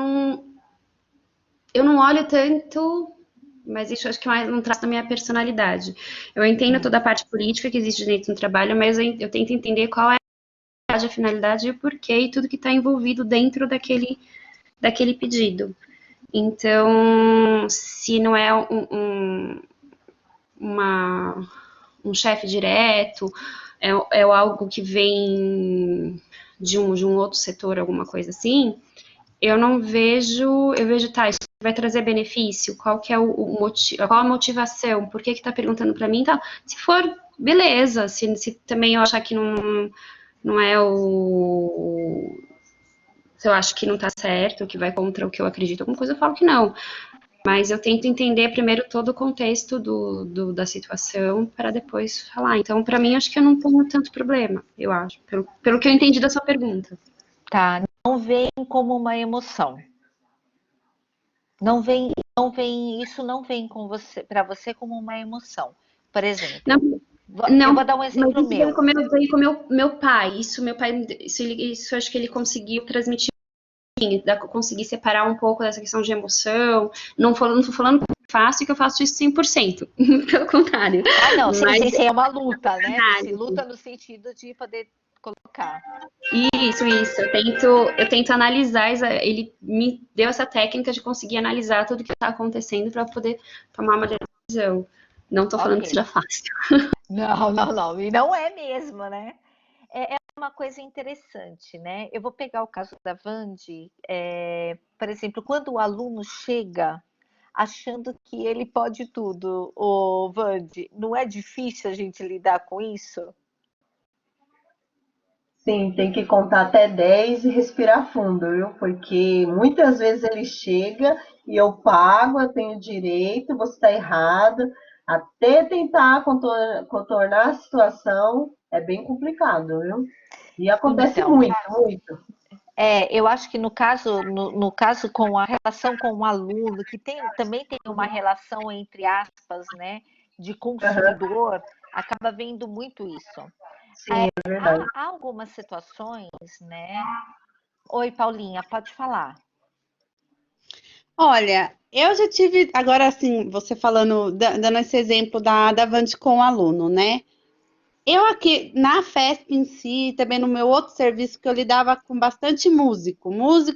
S3: não olho tanto, mas isso acho que é mais um traço da minha personalidade. Eu entendo toda a parte política que existe dentro do trabalho, mas eu tento entender qual é a finalidade e o porquê e tudo que está envolvido dentro daquele pedido. Então, se não é um chefe direto, é algo que vem de um outro setor, alguma coisa assim, eu não vejo, eu vejo, tá, isso vai trazer benefício, qual que é o motivo, qual a motivação, por que tá perguntando para mim, tá? Se for, beleza, se também eu achar que não é se eu acho que não tá certo, que vai contra o que eu acredito, alguma coisa, eu falo que não. Mas eu tento entender primeiro todo o contexto da situação para depois falar. Então, para mim, acho que eu não tenho tanto problema, eu acho, pelo que eu entendi da sua pergunta.
S1: Tá, não vem como uma emoção. Isso não vem com você, para você como uma emoção. Por exemplo, eu vou dar um exemplo
S3: mas isso
S1: meu.
S3: veio com meu pai. Isso acho que ele conseguiu transmitir, conseguir separar um pouco dessa questão de emoção. Não tô falando que eu faço e que eu faço isso 100%. Pelo contrário.
S1: Ah, não,
S3: Mas
S1: sim, é uma luta, né? Você luta no sentido de poder colocar.
S3: Isso. Eu tento analisar. Ele me deu essa técnica de conseguir analisar tudo que está acontecendo para poder tomar uma decisão. Não estou falando que seja fácil.
S1: Não. E não é mesmo, né? É uma coisa interessante, né? Eu vou pegar o caso da Vandi. Por exemplo, quando o aluno chega achando que ele pode tudo, o Vandi, não é difícil a gente lidar com isso?
S5: Sim, tem que contar até 10 e respirar fundo, viu? Porque muitas vezes ele chega e eu pago, eu tenho direito, você está errado. Até tentar contornar a situação é bem complicado, viu? E acontece
S1: Então,
S5: muito.
S1: eu acho que no caso com a relação com o aluno, que também tem uma relação, entre aspas, né, de consumidor, acaba vendo muito isso.
S5: Sim, é verdade.
S1: Há algumas situações, né? Oi, Paulinha, pode falar.
S4: Olha, eu já tive, agora assim, você falando, dando esse exemplo da Vande com o aluno, né? Eu aqui, na FESP em si, também no meu outro serviço, que eu lidava com bastante músico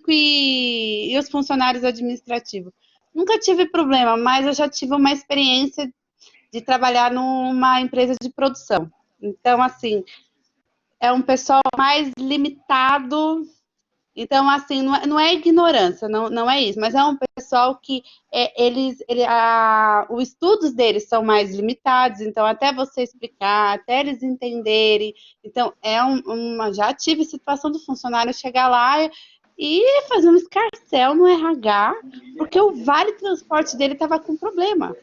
S4: e os funcionários administrativos. Nunca tive problema, mas eu já tive uma experiência de trabalhar numa empresa de produção. Então, assim, é um pessoal mais limitado. Então, assim, não é ignorância, não é isso, mas é um pessoal que os estudos deles são mais limitados, então até você explicar, até eles entenderem. Então, já tive situação do funcionário chegar lá e fazer um escarcéu no RH, porque o vale transporte dele estava com problema.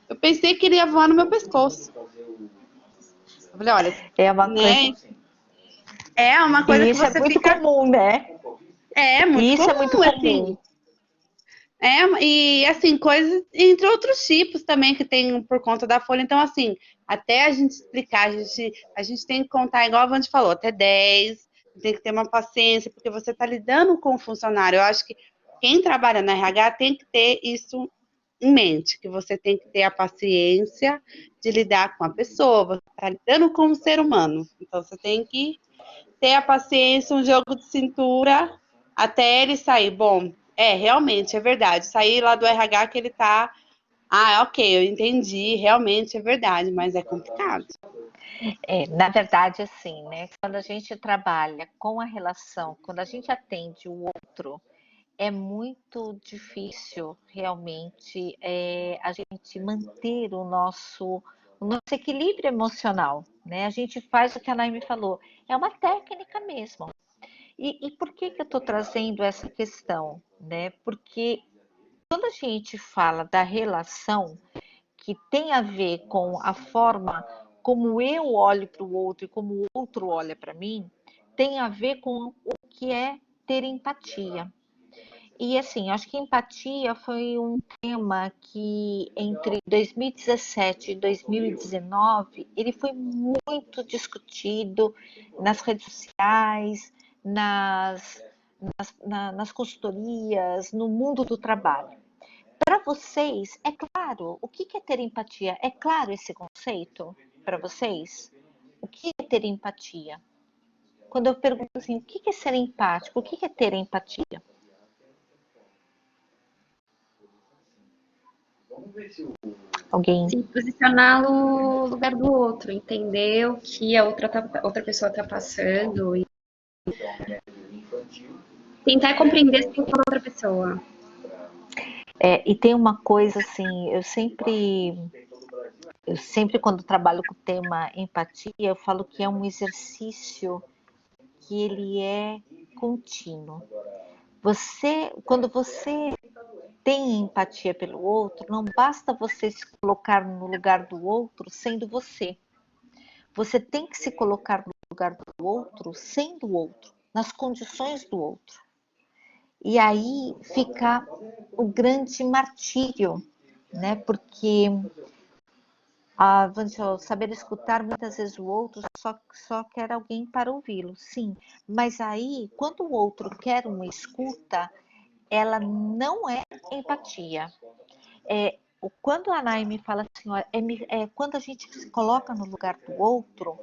S4: Eu pensei que ele ia voar no meu pescoço. Eu falei, olha,
S1: É uma
S4: né?
S1: coisa.
S4: É uma coisa
S1: E
S4: que
S1: isso é
S4: você
S1: muito
S4: fica.
S1: comum, né?
S4: É
S1: E
S4: muito
S1: isso é muito
S4: comum, assim.
S1: comum.
S4: E assim, coisas, entre outros tipos também que tem por conta da folha. Então, assim, até a gente explicar, a gente tem que contar, igual a Vandy falou, até 10, tem que ter uma paciência, porque você está lidando com o funcionário. Eu acho que quem trabalha na RH tem que ter isso em mente, que você tem que ter a paciência de lidar com a pessoa, você está lidando com um ser humano. Então, você tem que ter a paciência, um jogo de cintura até ele sair. Bom, realmente, é verdade. Sair lá do RH que ele tá. Ah, ok, eu entendi, realmente é verdade, mas é complicado.
S1: Na verdade, assim, né? Quando a gente trabalha com a relação, quando a gente atende o outro, é muito difícil realmente a gente manter o nosso equilíbrio emocional, né? A gente faz o que a Naime falou, é uma técnica mesmo. E por que que eu estou trazendo essa questão, né? Porque quando a gente fala da relação que tem a ver com a forma como eu olho para o outro e como o outro olha para mim, tem a ver com o que é ter empatia. E assim, acho que empatia foi um tema que entre 2017 e 2019 ele foi muito discutido nas redes sociais, nas consultorias, no mundo do trabalho. Para vocês, é claro, o que é ter empatia? É claro esse conceito para vocês? O que é ter empatia? Quando eu pergunto assim, o que é ser empático? O que é ter empatia? Alguém?
S3: Se posicionar no lugar do outro, entender o que a outra pessoa está passando e tentar compreender a situação da outra pessoa.
S1: E tem uma coisa assim, eu sempre quando trabalho com o tema empatia, eu falo que é um exercício que ele é contínuo. Quando você tem empatia pelo outro, não basta você se colocar no lugar do outro sendo você. Você tem que se colocar no lugar do outro sendo o outro, nas condições do outro. E aí fica o grande martírio, né? Porque saber escutar muitas vezes o outro só quer alguém para ouvi-lo, sim. Mas aí, quando o outro quer uma escuta, ela não é empatia. Quando a Naime fala assim, ó, quando a gente se coloca no lugar do outro,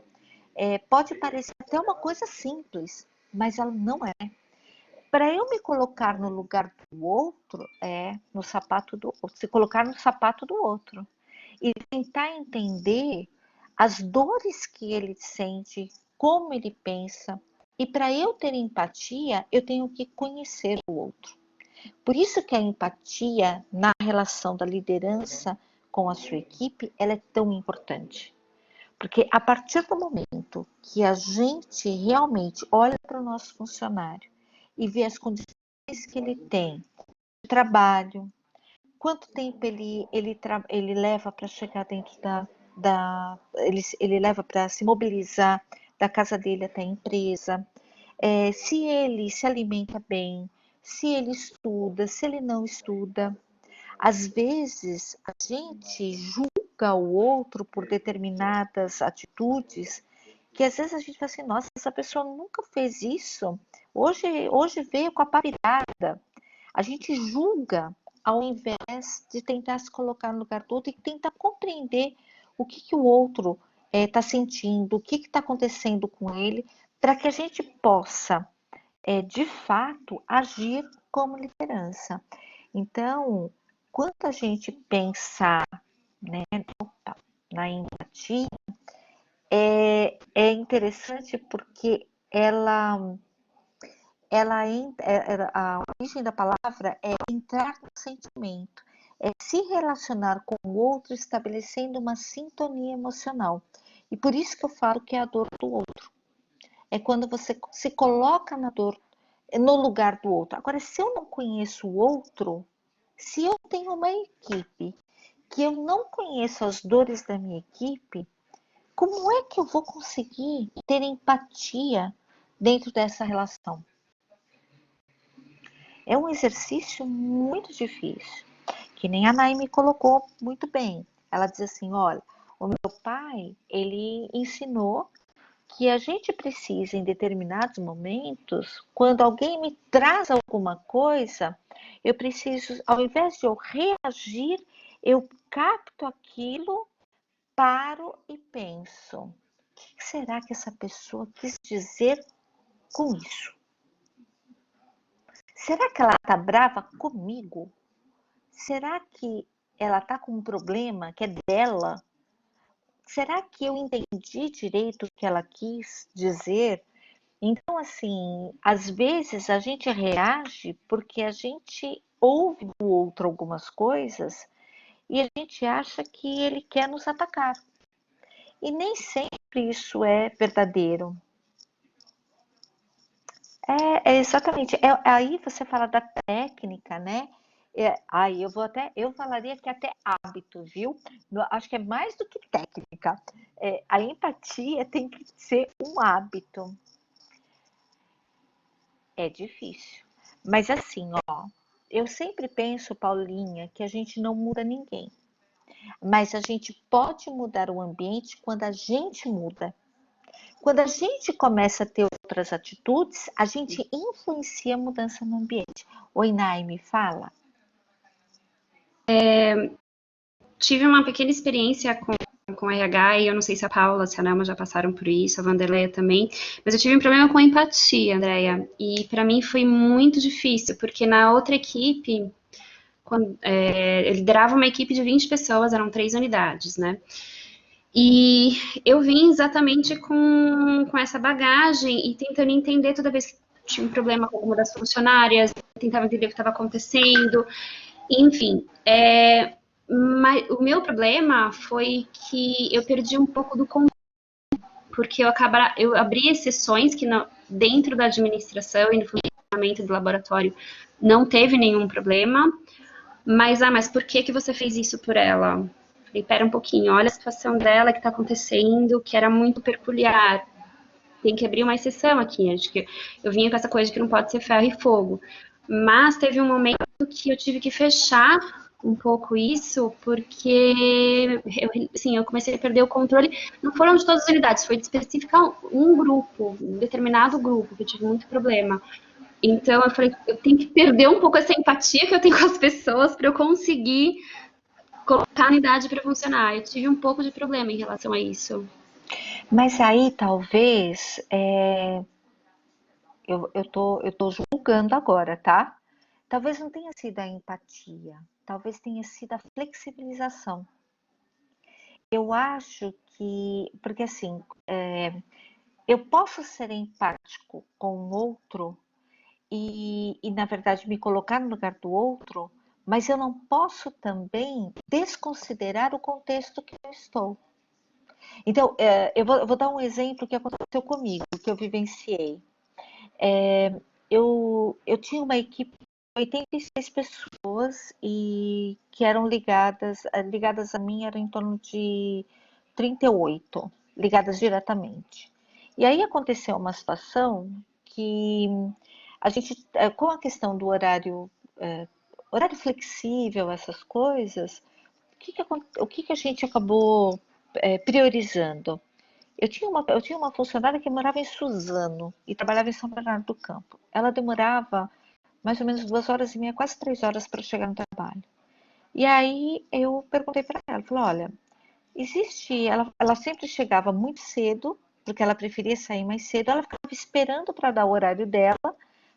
S1: pode parecer até uma coisa simples, mas ela não é. Para eu me colocar no lugar do outro, no sapato do outro, se colocar no sapato do outro e tentar entender as dores que ele sente, como ele pensa. E para eu ter empatia, eu tenho que conhecer o outro. Por isso que a empatia na relação da liderança com a sua equipe, ela é tão importante. Porque a partir do momento que a gente realmente olha para o nosso funcionário e vê as condições que ele tem de trabalho, quanto tempo ele leva para chegar dentro ele leva para se mobilizar da casa dele até a empresa, se ele se alimenta bem, se ele estuda, se ele não estuda. Às vezes a gente julga o outro por determinadas atitudes que às vezes a gente fala assim, nossa, essa pessoa nunca fez isso, hoje veio com a pá virada. A gente julga ao invés de tentar se colocar no lugar do outro e tentar compreender o que o outro está sentindo, o que está acontecendo com ele, para que a gente possa, de fato, agir como liderança. Então, quando a gente pensar, né, na empatia, é interessante porque a origem da palavra é entrar no sentimento, é se relacionar com o outro estabelecendo uma sintonia emocional. E por isso que eu falo que é a dor do outro. É quando você se coloca na dor no lugar do outro. Agora, se eu não conheço o outro, se eu tenho uma equipe que eu não conheço as dores da minha equipe, como é que eu vou conseguir ter empatia dentro dessa relação? É um exercício muito difícil, que nem a Nay me colocou muito bem. Ela diz assim, olha, o meu pai, ele ensinou que a gente precisa, em determinados momentos, quando alguém me traz alguma coisa, eu preciso, ao invés de eu reagir, eu capto aquilo, paro e penso: o que será que essa pessoa quis dizer com isso? Será que ela está brava comigo? Será que ela está com um problema que é dela? Será que eu entendi direito o que ela quis dizer? Então, assim, às vezes a gente reage porque a gente ouve do outro algumas coisas e a gente acha que ele quer nos atacar. E nem sempre isso é verdadeiro. Exatamente. Aí você fala da técnica, né? Aí eu falaria que até hábito, viu? Acho que é mais do que técnica. A empatia tem que ser um hábito. É difícil. Mas assim, ó, eu sempre penso, Paulinha, que a gente não muda ninguém. Mas a gente pode mudar o ambiente quando a gente muda. Quando a gente começa a ter outras atitudes, a gente influencia a mudança no ambiente. Oi, Nai, me fala.
S3: Tive uma pequena experiência com RH, e eu não sei se a Paula, se a Nelma já passaram por isso, a Vanderleia também, mas eu tive um problema com empatia, Andréia, e para mim foi muito difícil, porque na outra equipe, eu liderava uma equipe de 20 pessoas, eram 3 unidades, né? E eu vim exatamente com essa bagagem e tentando entender toda vez que tinha um problema com alguma das funcionárias, tentava entender o que estava acontecendo, enfim. Mas o meu problema foi que eu perdi um pouco do controle, porque eu abri exceções que dentro da administração e no funcionamento do laboratório não teve nenhum problema, mas por que você fez isso por ela? Falei, pera um pouquinho, olha a situação dela que está acontecendo, que era muito peculiar. Tem que abrir uma exceção aqui. Acho que eu vinha com essa coisa de que não pode ser ferro e fogo. Mas teve um momento que eu tive que fechar um pouco isso, porque eu comecei a perder o controle. Não foram de todas as unidades, foi de especificar um grupo, um determinado grupo, que eu tive muito problema. Então eu falei, eu tenho que perder um pouco essa empatia que eu tenho com as pessoas para eu conseguir colocar a unidade para funcionar. Eu tive um pouco de problema em relação a isso.
S1: Mas aí talvez eu tô julgando agora, tá? Talvez não tenha sido a empatia, talvez tenha sido a flexibilização. Eu acho que, porque assim, eu posso ser empático com o outro e, na verdade, me colocar no lugar do outro, mas eu não posso também desconsiderar o contexto que eu estou. Então, eu vou dar um exemplo que aconteceu comigo, que eu vivenciei. Eu tinha uma equipe de 86 pessoas e que eram ligadas a mim eram em torno de 38, ligadas diretamente. E aí aconteceu uma situação que a gente, com a questão do horário flexível, essas coisas, o que a gente acabou priorizando? Eu tinha uma funcionária que morava em Suzano e trabalhava em São Bernardo do Campo. Ela demorava mais ou menos 2 horas e meia, quase 3 horas para chegar no trabalho. E aí eu perguntei para ela, falei, olha, ela sempre chegava muito cedo, porque ela preferia sair mais cedo, ela ficava esperando para dar o horário dela,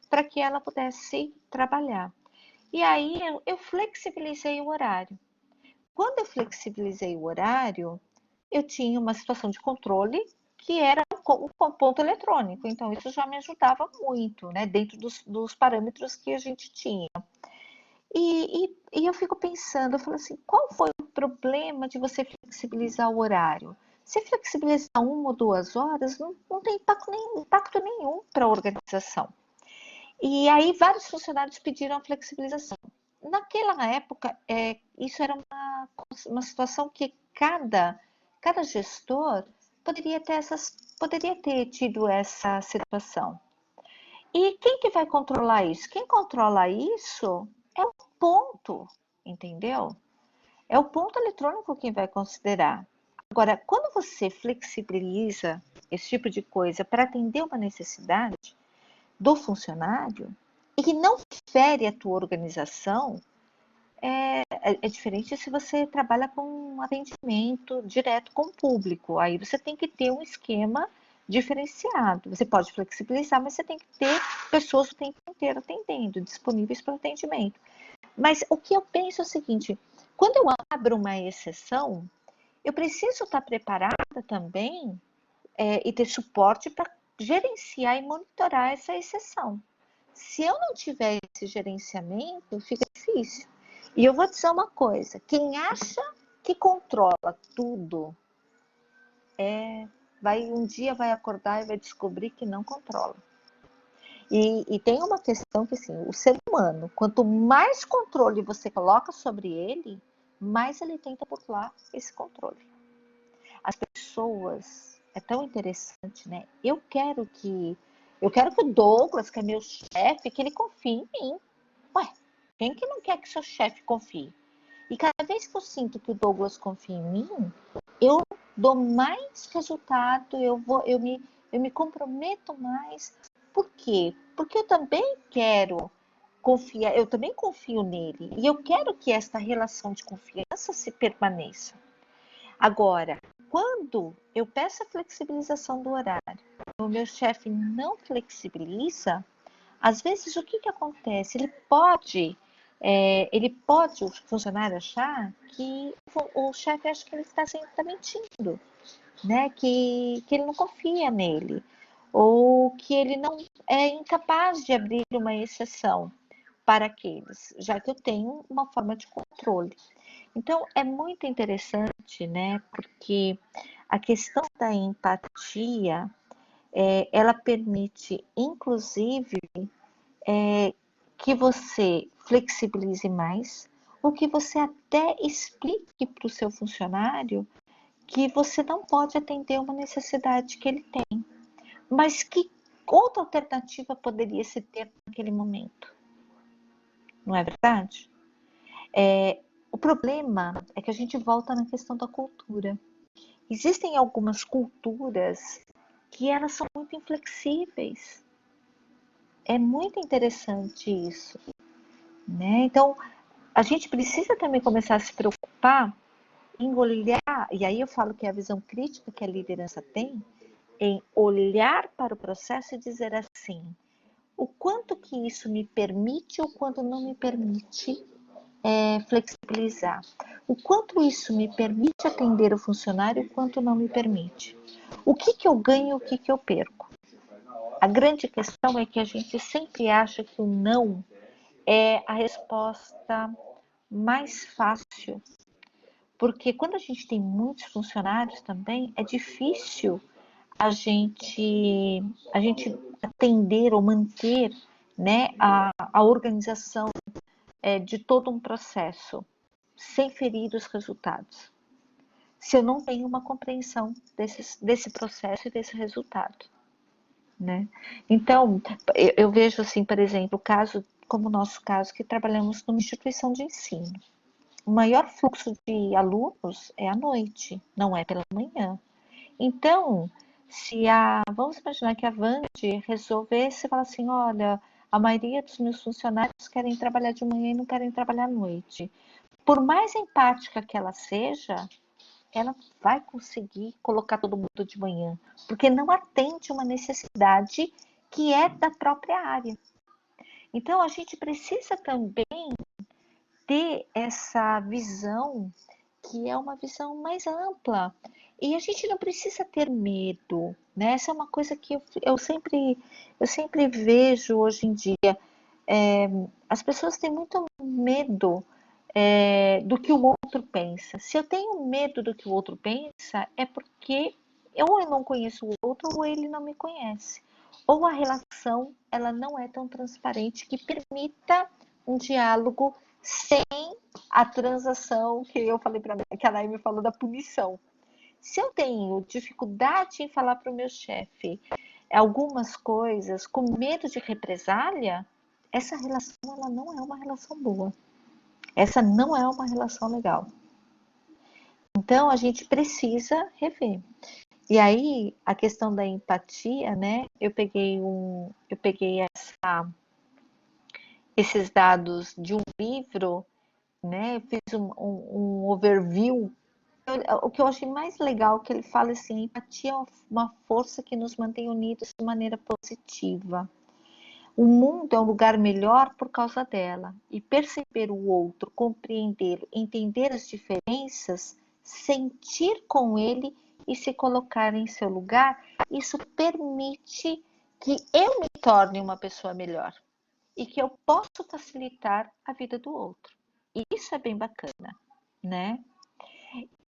S1: para que ela pudesse trabalhar. E aí eu flexibilizei o horário. Quando eu flexibilizei o horário, eu tinha uma situação de controle que era o ponto eletrônico. Então, isso já me ajudava muito, né? Dentro dos parâmetros que a gente tinha. E eu fico pensando, eu falo assim, qual foi o problema de você flexibilizar o horário? Se flexibilizar 1 ou 2 horas, não tem impacto nenhum para a organização. E aí vários funcionários pediram a flexibilização. Naquela época, isso era uma situação que cada gestor poderia ter tido essa situação. E quem que vai controlar isso? Quem controla isso é o ponto, entendeu? É o ponto eletrônico quem vai considerar. Agora, quando você flexibiliza esse tipo de coisa para atender uma necessidade do funcionário e que não fere a tua organização, é diferente se você trabalha com um atendimento direto com o público. Aí você tem que ter um esquema diferenciado. Você pode flexibilizar, mas você tem que ter pessoas o tempo inteiro atendendo, disponíveis para o atendimento. Mas o que eu penso é o seguinte: quando eu abro uma exceção, eu preciso estar preparada também e ter suporte para gerenciar e monitorar essa exceção. Se eu não tiver esse gerenciamento, fica difícil. E eu vou dizer uma coisa: quem acha que controla tudo, um dia vai acordar e vai descobrir que não controla. E tem uma questão que, assim, o ser humano, quanto mais controle você coloca sobre ele, mais ele tenta burlar esse controle. As pessoas, é tão interessante, né? Eu quero que o Douglas, que é meu chefe, que ele confie em mim. Ué, quem que não quer que seu chefe confie? E cada vez que eu sinto que o Douglas confia em mim, eu dou mais resultado, eu me comprometo mais. Por quê? Porque eu também quero confiar, eu também confio nele. E eu quero que esta relação de confiança se permaneça. Agora, quando eu peço a flexibilização do horário, o meu chefe não flexibiliza, às vezes o que acontece? O funcionário achar que o chefe acha que ele está mentindo, né? Que ele não confia nele, ou que ele não é incapaz de abrir uma exceção para aqueles, já que eu tenho uma forma de controle. Então, é muito interessante, né? Porque a questão da empatia, ela permite, inclusive, que você flexibilize mais, ou que você até explique para o seu funcionário que você não pode atender uma necessidade que ele tem, mas que outra alternativa poderia se ter naquele momento. Não é verdade? O problema é que a gente volta na questão da cultura. Existem algumas culturas que elas são muito inflexíveis. É muito interessante isso, né? Então, a gente precisa também começar a se preocupar em olhar, e aí eu falo que é a visão crítica que a liderança tem, em olhar para o processo e dizer assim: o quanto que isso me permite ou quanto não me permite flexibilizar. O quanto isso me permite atender o funcionário, o quanto não me permite. O que eu ganho e o que eu perco. A grande questão é que a gente sempre acha que o não é a resposta mais fácil. Porque quando a gente tem muitos funcionários também, é difícil a gente atender ou manter, né, a organização de todo um processo, sem ferir os resultados, se eu não tenho uma compreensão desse processo e desse resultado, né? Então, eu vejo assim, por exemplo, como o nosso caso, que trabalhamos numa instituição de ensino. O maior fluxo de alunos é à noite, não é pela manhã. Então, vamos imaginar que a Vande resolvesse falar assim: olha, a maioria dos meus funcionários querem trabalhar de manhã e não querem trabalhar à noite. Por mais empática que ela seja, ela vai conseguir colocar todo mundo de manhã, porque não atende uma necessidade que é da própria área. Então, a gente precisa também ter essa visão, que é uma visão mais ampla. E a gente não precisa ter medo, né? Essa é uma coisa que eu sempre vejo hoje em dia. As pessoas têm muito medo do que o outro pensa. Se eu tenho medo do que o outro pensa, é porque ou eu não conheço o outro ou ele não me conhece. Ou a relação relação, ela não é tão transparente que permita um diálogo sem a transação que eu falei para que a Naime falou da punição. Se eu tenho dificuldade em falar para o meu chefe algumas coisas com medo de represália, essa relação ela não é uma relação boa. Essa não é uma relação legal. Então a gente precisa rever. E aí a questão da empatia, né? Eu peguei esses dados de um livro, né? Fiz um overview. O que eu achei mais legal é que ele fala assim, a empatia é uma força que nos mantém unidos de maneira positiva. O mundo é um lugar melhor por causa dela. E perceber o outro, compreendê-lo, entender as diferenças, sentir com ele e se colocar em seu lugar, isso permite que eu me torne uma pessoa melhor e que eu possa facilitar a vida do outro. E isso é bem bacana, né?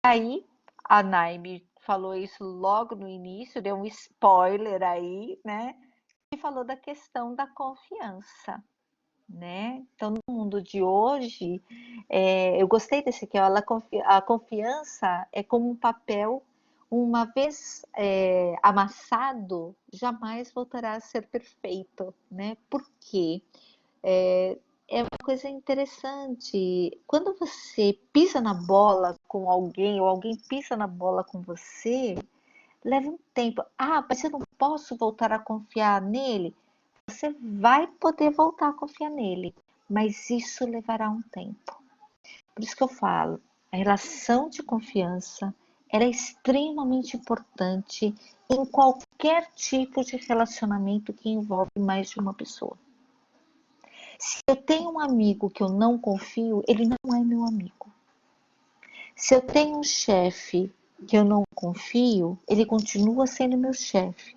S1: Aí, a Naime falou isso logo no início, deu um spoiler aí, né? E falou da questão da confiança, né? Então, no mundo de hoje, eu gostei desse aqui, ó, a confiança é como um papel, uma vez amassado, jamais voltará a ser perfeito, né? Por quê? É uma coisa interessante. Quando você pisa na bola com alguém, ou alguém pisa na bola com você, leva um tempo. Ah, mas eu não posso voltar a confiar nele? Você vai poder voltar a confiar nele, mas isso levará um tempo. Por isso que eu falo, a relação de confiança ela é extremamente importante em qualquer tipo de relacionamento que envolve mais de uma pessoa. Se eu tenho um amigo que eu não confio, ele não é meu amigo. Se eu tenho um chefe que eu não confio, ele continua sendo meu chefe.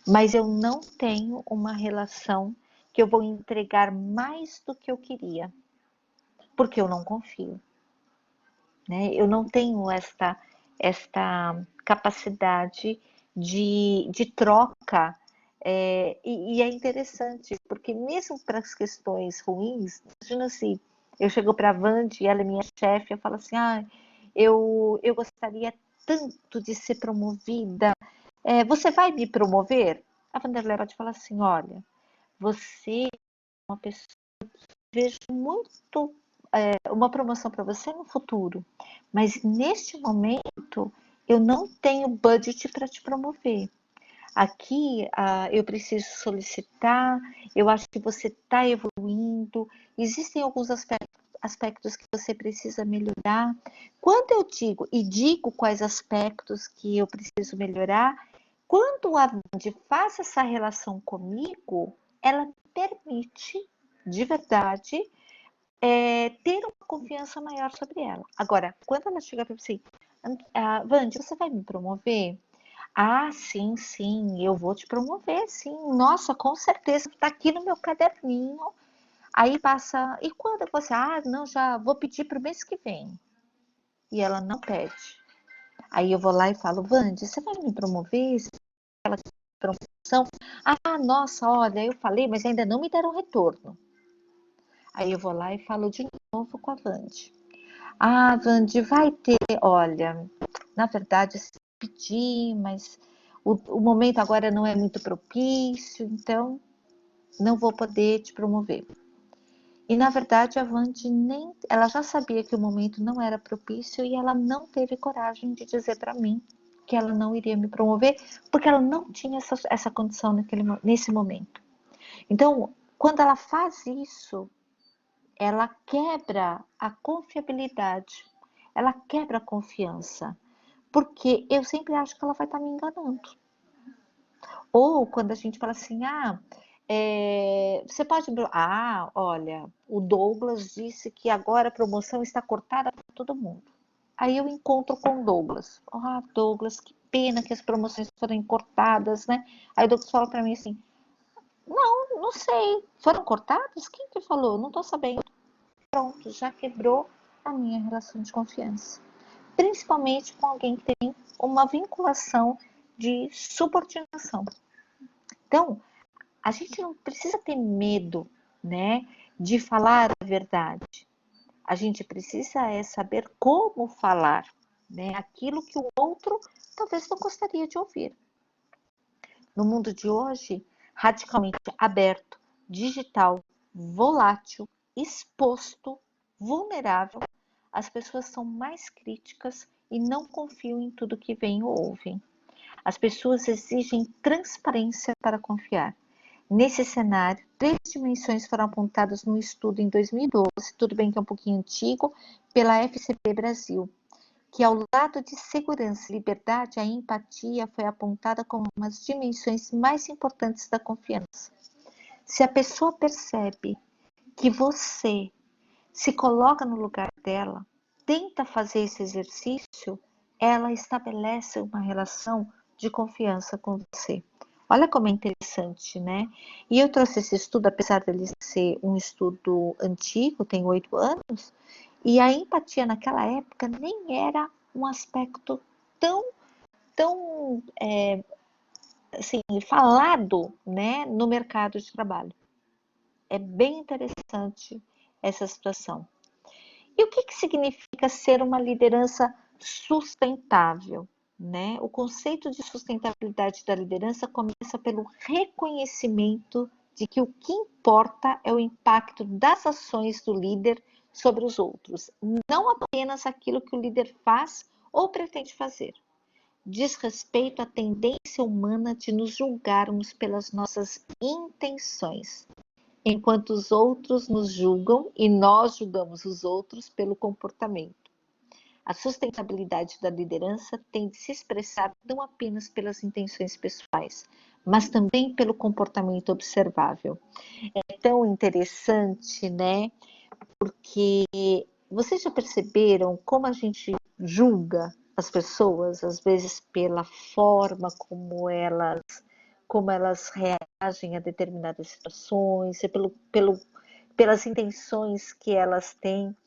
S1: Mas eu não tenho uma relação que eu vou entregar mais do que eu queria, porque eu não confio, né? Eu não tenho esta capacidade de troca. E é interessante, porque mesmo para as questões ruins, imagina se eu chego para a Vandi e ela é minha chefe, eu falo assim, eu gostaria tanto de ser promovida, você vai me promover? A Vanderlei pode falar assim, olha, você é uma pessoa que vejo muito uma promoção para você no futuro, mas neste momento eu não tenho budget para te promover. Aqui eu preciso solicitar, eu acho que você está evoluindo, existem alguns aspectos que você precisa melhorar. Quando eu digo quais aspectos que eu preciso melhorar, quando a Vandi faz essa relação comigo, ela permite, de verdade, ter uma confiança maior sobre ela. Agora, quando ela chega para você, Vandi, você vai me promover? Ah, sim, sim, eu vou te promover, sim. Nossa, com certeza, está aqui no meu caderninho. Aí passa, e quando você, não, já vou pedir para o mês que vem. E ela não pede. Aí eu vou lá e falo, Vandi, você vai me promover? Aquela promoção? Ah, nossa, olha, eu falei, mas ainda não me deram retorno. Aí eu vou lá e falo de novo com a Vandi. Ah, Vandi, vai ter, olha, na verdade, pedir, mas o momento agora não é muito propício, então não vou poder te promover. E na verdade a Vandi ela já sabia que o momento não era propício e ela não teve coragem de dizer para mim que ela não iria me promover, porque ela não tinha essa condição nesse momento. Então, quando ela faz isso, ela quebra a confiabilidade, ela quebra a confiança, porque eu sempre acho que ela vai estar me enganando. Ou quando a gente fala assim, você pode... olha, o Douglas disse que agora a promoção está cortada para todo mundo. Aí eu encontro com o Douglas. Douglas, que pena que as promoções foram cortadas, né? Aí o Douglas fala para mim assim, não sei, foram cortadas? Quem que falou? Não estou sabendo. Pronto, já quebrou a minha relação de confiança. Principalmente com alguém que tem uma vinculação de subordinação. Então, A gente não precisa ter medo, né, de falar a verdade. A gente precisa saber como falar, né, aquilo que o outro talvez não gostaria de ouvir. No mundo de hoje, radicalmente aberto, digital, volátil, exposto, vulnerável, as pessoas são mais críticas e não confiam em tudo que veem ou ouvem. As pessoas exigem transparência para confiar. Nesse cenário, 3 dimensões foram apontadas num estudo em 2012, tudo bem que é um pouquinho antigo, pela FCP Brasil, que ao lado de segurança e liberdade, a empatia foi apontada como uma das dimensões mais importantes da confiança. Se a pessoa percebe que você se coloca no lugar dela, tenta fazer esse exercício, ela estabelece uma relação de confiança com você. Olha como é interessante, né? E eu trouxe esse estudo, apesar dele ser um estudo antigo, tem 8 anos, e a empatia naquela época nem era um aspecto tão assim, falado, né, no mercado de trabalho. É bem interessante essa situação. E o que significa ser uma liderança sustentável? Né? O conceito de sustentabilidade da liderança começa pelo reconhecimento de que o que importa é o impacto das ações do líder sobre os outros, não apenas aquilo que o líder faz ou pretende fazer. Diz respeito à tendência humana de nos julgarmos pelas nossas intenções, enquanto os outros nos julgam e nós julgamos os outros pelo comportamento. A sustentabilidade da liderança tem de se expressar não apenas pelas intenções pessoais, mas também pelo comportamento observável. É tão interessante, né? Porque vocês já perceberam como a gente julga as pessoas, às vezes pela forma como elas reagem a determinadas situações, pelas intenções que elas têm.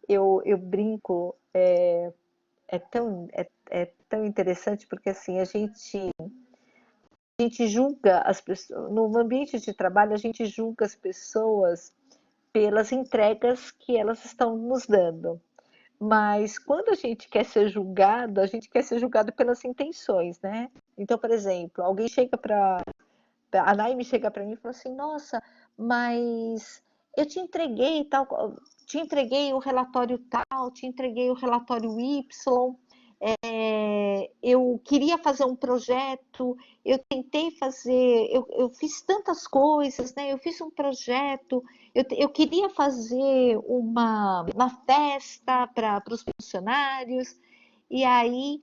S1: Eu brinco, é tão interessante porque assim a gente julga as pessoas no ambiente de trabalho, a gente julga as pessoas pelas entregas que elas estão nos dando. Mas quando a gente quer ser julgado, a gente quer ser julgado pelas intenções, né? Então, por exemplo, alguém chega para a Naime chega para mim e fala assim: Nossa, mas eu te entreguei tal, te entreguei o relatório tal, te entreguei o relatório Y, eu queria fazer um projeto, eu tentei fazer, eu fiz tantas coisas, né? Eu fiz um projeto, eu queria fazer uma festa para os funcionários, e aí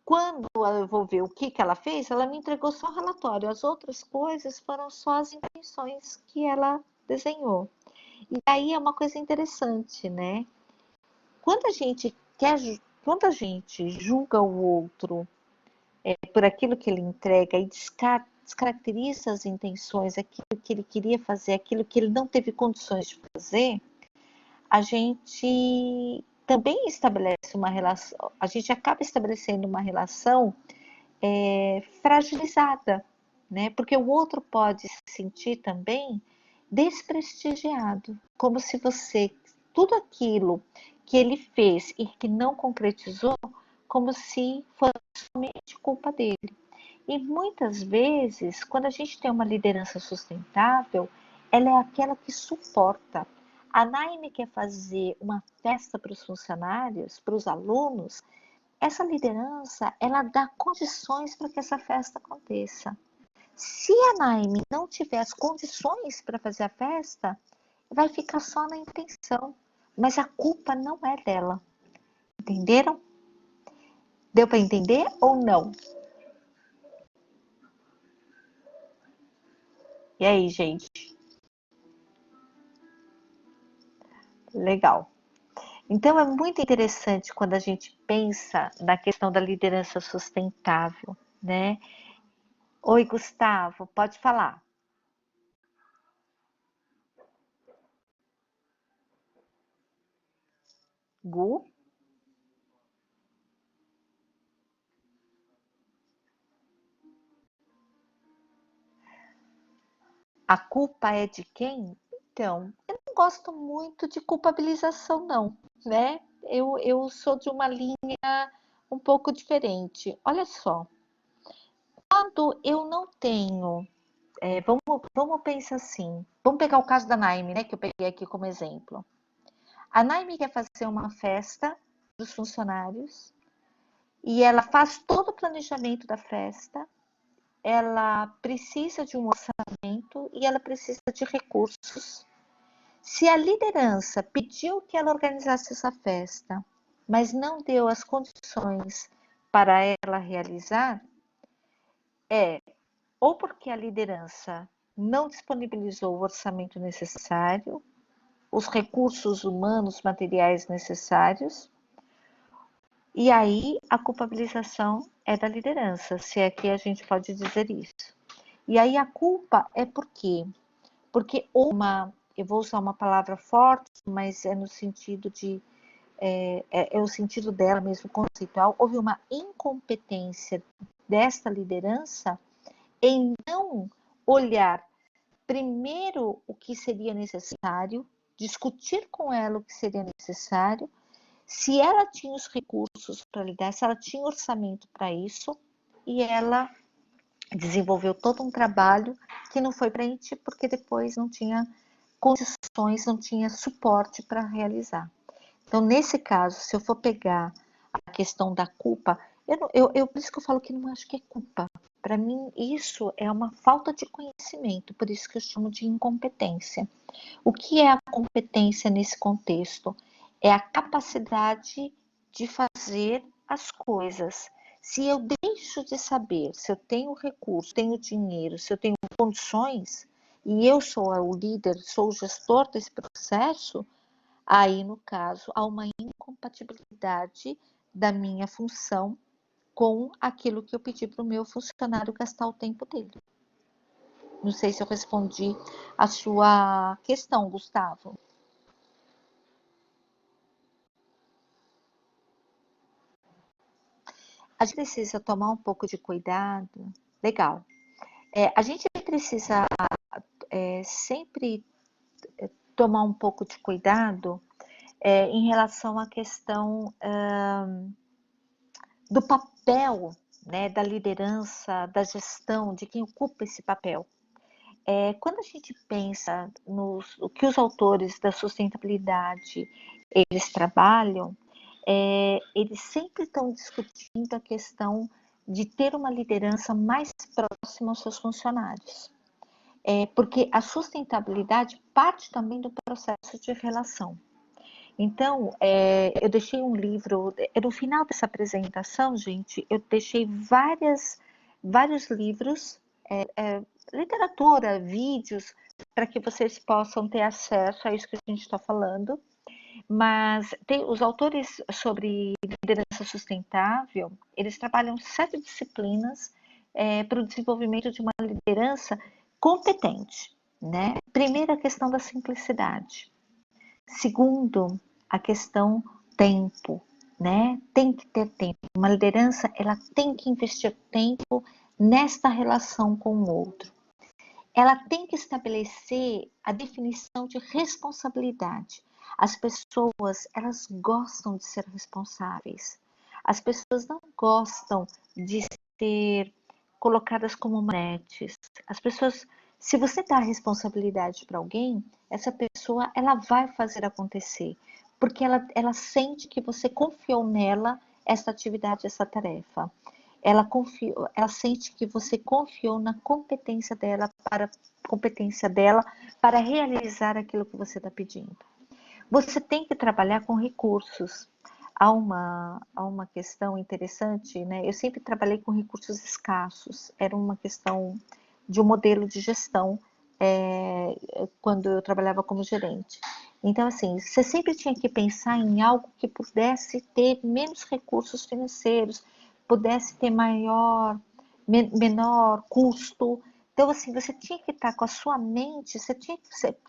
S1: quando eu vou ver o que ela fez, ela me entregou só o relatório. As outras coisas foram só as intenções que ela desenhou. E aí é uma coisa interessante, né? Quando a gente quando a gente julga o outro por aquilo que ele entrega e descaracteriza as intenções, aquilo que ele queria fazer, aquilo que ele não teve condições de fazer, a gente também estabelece uma relação, a gente acaba estabelecendo uma relação fragilizada, né? Porque o outro pode se sentir também desprestigiado, como se você, tudo aquilo que ele fez e que não concretizou, como se fosse somente culpa dele. E muitas vezes, quando a gente tem uma liderança sustentável, ela é aquela que suporta. A Naime quer fazer uma festa para os funcionários, para os alunos, essa liderança, ela dá condições para que essa festa aconteça. Se a Naime não tiver as condições para fazer a festa, vai ficar só na intenção, mas a culpa não é dela. Entenderam? Deu para entender ou não? E aí, gente? Legal. Então, é muito interessante quando a gente pensa na questão da liderança sustentável, né? Oi, Gustavo, pode falar. Gu? a culpa é de quem? Então, eu não gosto muito de culpabilização, não, né? Eu sou de uma linha um pouco diferente. Olha só, quando eu não tenho, vamos pensar assim, vamos pegar o caso da Naime, né, que eu peguei aqui como exemplo. A Naime quer fazer uma festa dos funcionários e ela faz todo o planejamento da festa, ela precisa de um orçamento e ela precisa de recursos. Se a liderança pediu que ela organizasse essa festa, mas não deu as condições para ela realizar, ou porque a liderança não disponibilizou o orçamento necessário, os recursos humanos, materiais necessários, e aí a culpabilização é da liderança, se é que a gente pode dizer isso. E aí a culpa é por quê? Porque eu vou usar uma palavra forte, mas é no sentido de, é o sentido dela mesmo, conceitual, houve uma incompetência desta liderança em não olhar primeiro o que seria necessário, discutir com ela o que seria necessário, se ela tinha os recursos para lidar, se ela tinha orçamento para isso, e ela desenvolveu todo um trabalho que não foi para a gente porque depois não tinha condições, não tinha suporte para realizar. Então, nesse caso, se eu for pegar a questão da culpa, por isso que eu falo que não acho que é culpa. Para mim, isso é uma falta de conhecimento, por isso que eu chamo de incompetência. O que é a competência nesse contexto? É a capacidade de fazer as coisas. Se eu deixo de saber, se eu tenho recurso, tenho dinheiro, se eu tenho condições, e eu sou o líder, sou o gestor desse processo, aí, no caso, há uma incompatibilidade da minha função com aquilo que eu pedi para o meu funcionário gastar o tempo dele. Não sei se eu respondi a sua questão, Gustavo. A gente precisa tomar um pouco de cuidado. Legal. A gente precisa sempre tomar um pouco de cuidado em relação à questão do papel, né, da liderança, da gestão, de quem ocupa esse papel. Quando a gente pensa o que os autores da sustentabilidade eles trabalham, eles sempre estão discutindo a questão de ter uma liderança mais próxima aos seus funcionários. Porque a sustentabilidade parte também do processo de relação. Então, eu deixei um livro, no final dessa apresentação, gente, eu deixei vários livros, literatura, vídeos, para que vocês possam ter acesso a isso que a gente está falando. Mas os autores sobre liderança sustentável, eles trabalham 7 disciplinas para o desenvolvimento de uma liderança competente, né? Primeiro, a questão da simplicidade. Segundo, a questão tempo, né? Tem que ter tempo. Uma liderança, ela tem que investir tempo nesta relação com o outro. Ela tem que estabelecer a definição de responsabilidade. As pessoas, elas gostam de ser responsáveis. As pessoas não gostam de ser colocadas como manetes. As pessoas, se você dá responsabilidade para alguém, essa pessoa, ela vai fazer acontecer, porque ela sente que você confiou nela essa atividade, essa tarefa. Ela sente que você confiou na competência dela para realizar aquilo que você está pedindo. Você tem que trabalhar com recursos. Há uma questão interessante, né? Eu sempre trabalhei com recursos escassos. Era uma questão de um modelo de gestão quando eu trabalhava como gerente. Então, assim, você sempre tinha que pensar em algo que pudesse ter menos recursos financeiros, pudesse ter menor custo. Então, assim, você tinha que estar com a sua mente, você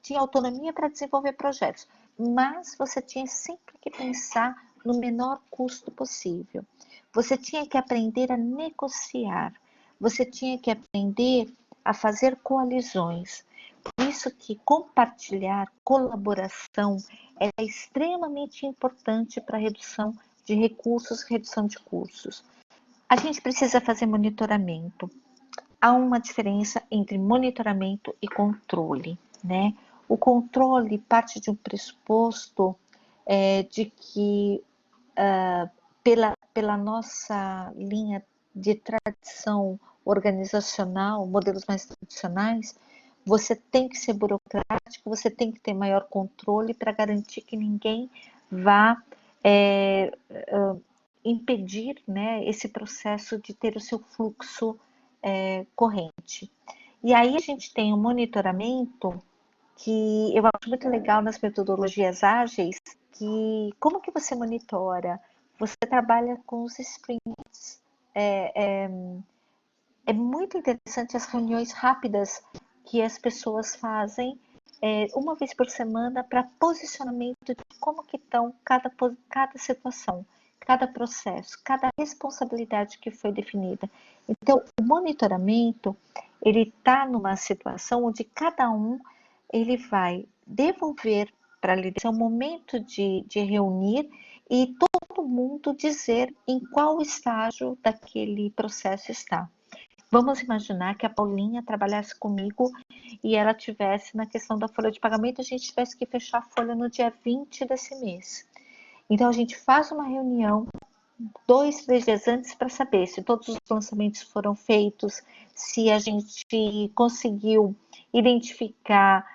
S1: tinha autonomia para desenvolver projetos, mas você tinha sempre que pensar no menor custo possível. Você tinha que aprender a negociar, você tinha que aprender a fazer coalizões, Por isso que compartilhar, colaboração, é extremamente importante para redução de recursos, redução de custos. A gente precisa fazer monitoramento. Há uma diferença entre monitoramento e controle, né? O controle parte de um pressuposto de que pela nossa linha de tradição organizacional, modelos mais tradicionais, você tem que ser burocrático, você tem que ter maior controle para garantir que ninguém vá impedir, né, esse processo de ter o seu fluxo corrente. E aí a gente tem um monitoramento que eu acho muito legal nas metodologias ágeis, que como que você monitora? Você trabalha com os sprints. É muito interessante as reuniões rápidas que as pessoas fazem uma vez por semana para posicionamento de como que estão cada situação, cada processo, cada responsabilidade que foi definida. Então, o monitoramento, ele está numa situação onde cada um ele vai devolver para a liderança o momento de reunir e todo mundo dizer em qual estágio daquele processo está. Vamos imaginar que a Paulinha trabalhasse comigo e ela tivesse na questão da folha de pagamento, a gente tivesse que fechar a folha no dia 20 desse mês. Então a gente faz uma reunião 2, 3 dias antes para saber se todos os lançamentos foram feitos, se a gente conseguiu identificar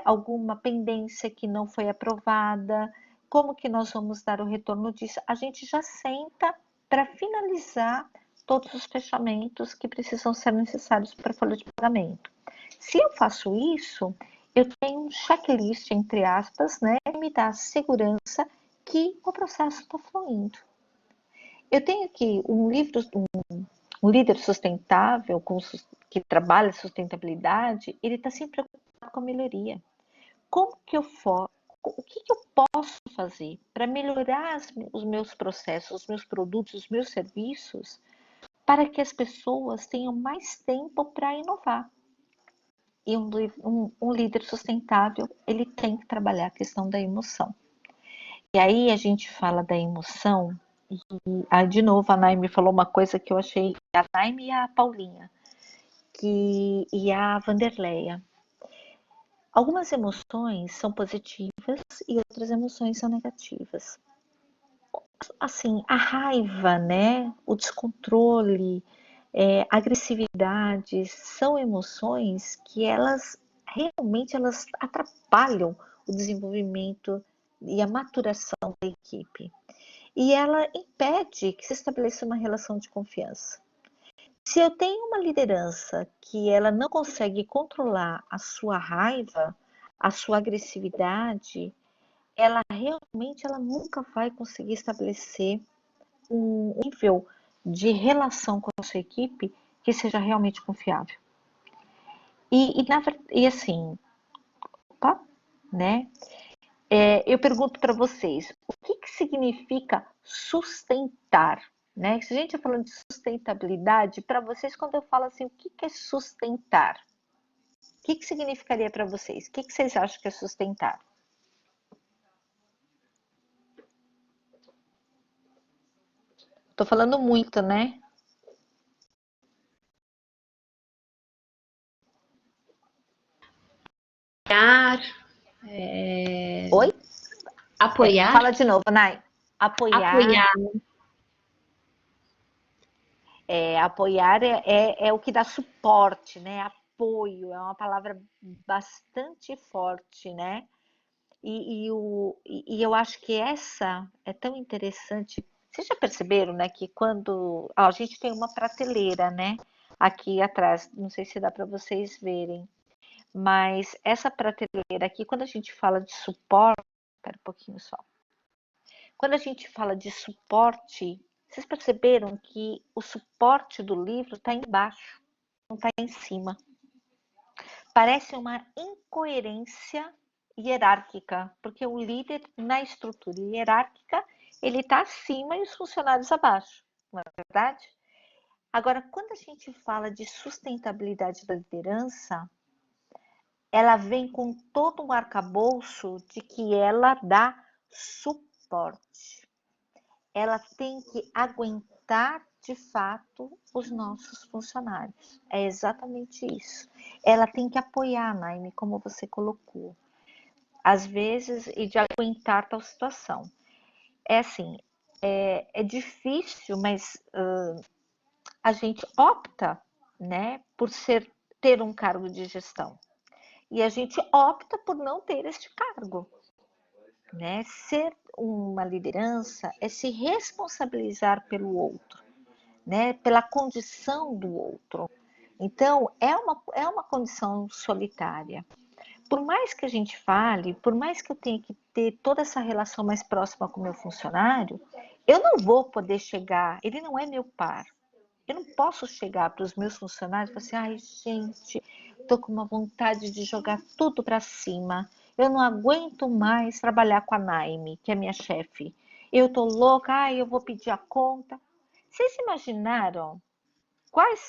S1: alguma pendência que não foi aprovada, como que nós vamos dar o retorno disso. A gente já senta para finalizar todos os fechamentos que precisam ser necessários para a folha de pagamento. Se eu faço isso, eu tenho um checklist, entre aspas, né, que me dá segurança que o processo está fluindo. Eu tenho aqui um líder sustentável, que trabalha sustentabilidade, ele está sempre preocupado com a melhoria. O que eu posso fazer para melhorar os meus processos, os meus produtos, os meus serviços, para que as pessoas tenham mais tempo para inovar? E um líder sustentável, ele tem que trabalhar a questão da emoção. E aí a gente fala da emoção, e aí de novo a Naime falou uma coisa que eu achei, a Naime e a Paulinha, e a Vanderleia. Algumas emoções são positivas e outras emoções são negativas. Assim, a raiva, né, o descontrole, a agressividade, são emoções que elas realmente atrapalham o desenvolvimento e a maturação da equipe. E ela impede que se estabeleça uma relação de confiança. Se eu tenho uma liderança que ela não consegue controlar a sua raiva, a sua agressividade, ela nunca vai conseguir estabelecer um nível de relação com a sua equipe que seja realmente confiável. E assim, né? Eu pergunto para vocês, o que significa sustentar? Né? Se a gente está falando de sustentabilidade, para vocês, quando eu falo assim, o que é sustentar? O que significaria para vocês? O que vocês acham que é sustentar? Estou falando muito, né? Oi?
S3: Apoiar.
S1: Fala de novo, Nai. Apoiar. Apoiar é o que dá suporte, né? Apoio, é uma palavra bastante forte, né? E eu acho que essa é tão interessante. Vocês já perceberam, né, que quando a gente tem uma prateleira, né, aqui atrás, não sei se dá para vocês verem, mas essa prateleira aqui, quando a gente fala de suporte, espera um pouquinho só. Quando a gente fala de suporte, vocês perceberam que o suporte do livro está embaixo, não está em cima. Parece uma incoerência hierárquica, porque o líder na estrutura hierárquica, ele está acima e os funcionários abaixo, não é verdade? Agora, quando a gente fala de sustentabilidade da liderança, ela vem com todo um arcabouço de que ela dá suporte. Ela tem que aguentar de fato os nossos funcionários. É exatamente isso. Ela tem que apoiar, Naime, como você colocou, às vezes, e de aguentar tal situação. É assim, é difícil, mas a gente opta, né, por ter um cargo de gestão. E a gente opta por não ter este cargo. Né? Ser uma liderança é se responsabilizar pelo outro, né? Pela condição do outro. Então, é uma condição solitária. Por mais que a gente fale, por mais que eu tenha que ter toda essa relação mais próxima com o meu funcionário, eu não vou poder chegar, ele não é meu par. Eu não posso chegar para os meus funcionários e falar assim, ai gente, estou com uma vontade de jogar tudo para cima. Eu não aguento mais trabalhar com a Naime, que é minha chefe. Eu estou louca, ai, eu vou pedir a conta. Vocês imaginaram quais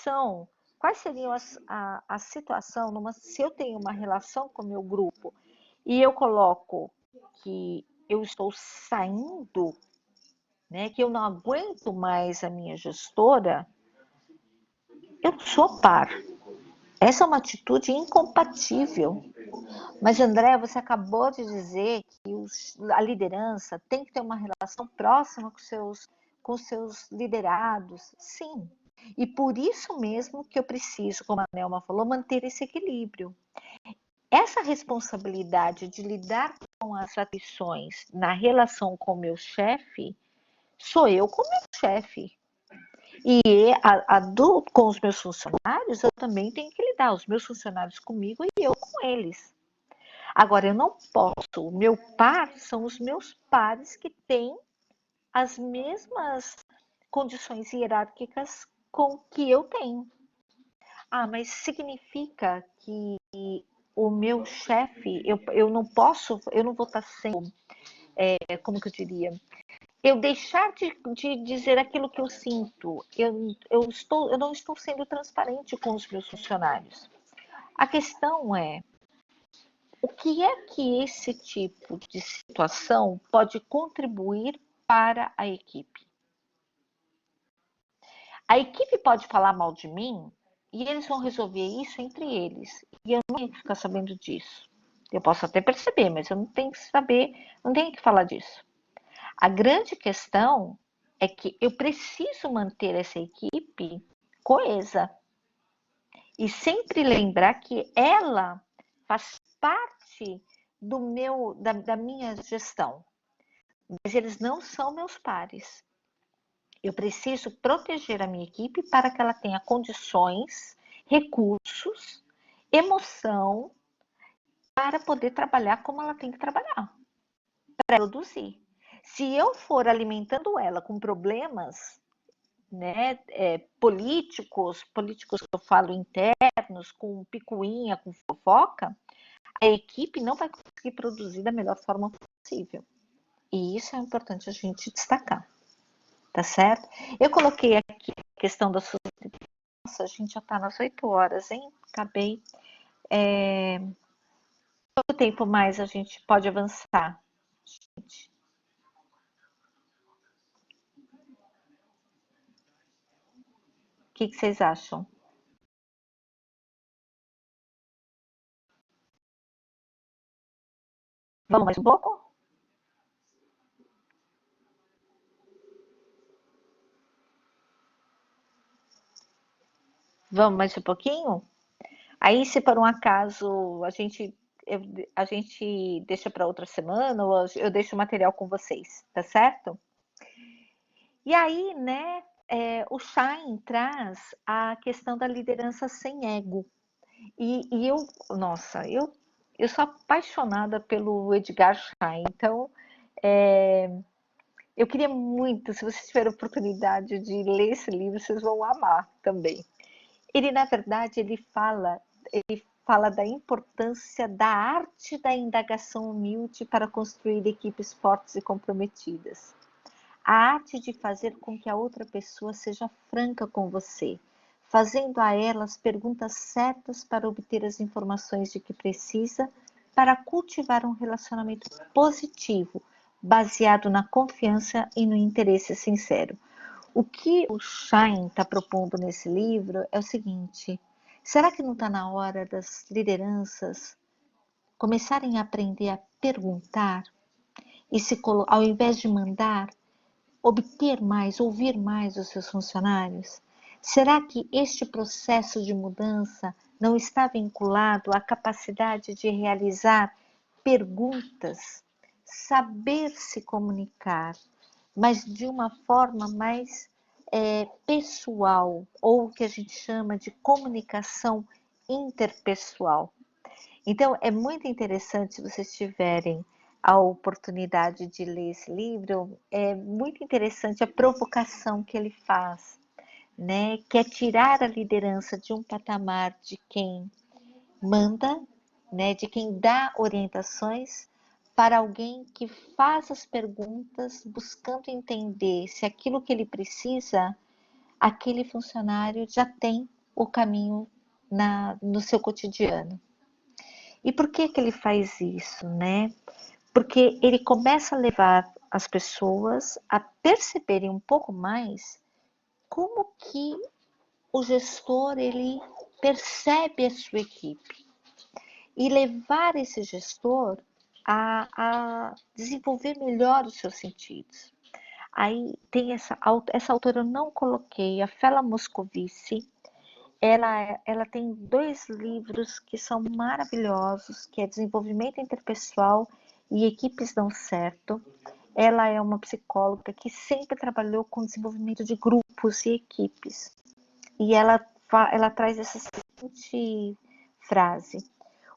S1: seriam a situação se eu tenho uma relação com o meu grupo e eu coloco que eu estou saindo, né, que eu não aguento mais a minha gestora, eu sou par. Essa é uma atitude incompatível. Mas, André, você acabou de dizer que a liderança tem que ter uma relação próxima com seus liderados. Sim. E por isso mesmo que eu preciso, como a Nelma falou, manter esse equilíbrio. Essa responsabilidade de lidar com as atrições na relação com o meu chefe, sou eu com o meu chefe. E com os meus funcionários, eu também tenho que lidar, os meus funcionários comigo e eu com eles. Agora, eu não posso, o meu par são os meus pares que têm as mesmas condições hierárquicas com que eu tenho. Ah, mas significa que o meu chefe, eu não posso, eu não vou estar sendo, como que eu diria, eu deixar de dizer aquilo que eu sinto, eu não estou sendo transparente com os meus funcionários. A questão é, o que é que esse tipo de situação pode contribuir para a equipe? A equipe pode falar mal de mim e eles vão resolver isso entre eles. E eu não tenho que ficar sabendo disso. Eu posso até perceber, mas eu não tenho que saber, não tenho que falar disso. A grande questão é que eu preciso manter essa equipe coesa e sempre lembrar que ela faz parte da minha gestão, mas eles não são meus pares. Eu preciso proteger a minha equipe para que ela tenha condições, recursos, emoção para poder trabalhar como ela tem que trabalhar, para produzir. Se eu for alimentando ela com problemas, né, políticos que eu falo internos, com picuinha, com fofoca, a equipe não vai conseguir produzir da melhor forma possível. E isso é importante a gente destacar, tá certo? Eu coloquei aqui a questão da sustentabilidade. Nossa, a gente já está nas 8 horas, hein? Acabei. Quanto tempo mais a gente pode avançar, gente? O que vocês acham? Vamos mais um pouco? Vamos mais um pouquinho? Aí, se por um acaso a gente deixa para outra semana, ou eu deixo o material com vocês, tá certo? E aí, né, o Schein traz a questão da liderança sem ego. E nossa, eu sou apaixonada pelo Edgar Schein, então eu queria muito, se vocês tiverem oportunidade de ler esse livro, vocês vão amar também. Ele, na verdade, ele fala da importância da arte da indagação humilde para construir equipes fortes e comprometidas. A arte de fazer com que a outra pessoa seja franca com você, fazendo a elas perguntas certas para obter as informações de que precisa para cultivar um relacionamento positivo, baseado na confiança e no interesse sincero. O que o Schein está propondo nesse livro é o seguinte: será que não está na hora das lideranças começarem a aprender a perguntar e ao invés de mandar, obter mais, ouvir mais os seus funcionários? Será que este processo de mudança não está vinculado à capacidade de realizar perguntas, saber se comunicar, mas de uma forma mais pessoal, ou o que a gente chama de comunicação interpessoal? Então, é muito interessante, se vocês tiverem a oportunidade de ler esse livro, é muito interessante a provocação que ele faz, né? Que é tirar a liderança de um patamar de quem manda, né? De quem dá orientações, para alguém que faz as perguntas buscando entender se aquilo que ele precisa, aquele funcionário já tem o caminho no seu cotidiano. E por que ele faz isso, né? Porque ele começa a levar as pessoas a perceberem um pouco mais como que o gestor ele percebe a sua equipe e levar esse gestor a desenvolver melhor os seus sentidos. Aí tem essa autora, eu não coloquei, a Fela Moscovici. Ela tem 2 livros que são maravilhosos, que é Desenvolvimento Interpessoal e Equipes Dão Certo. Ela é uma psicóloga que sempre trabalhou com desenvolvimento de grupos e equipes. E ela traz essa seguinte frase: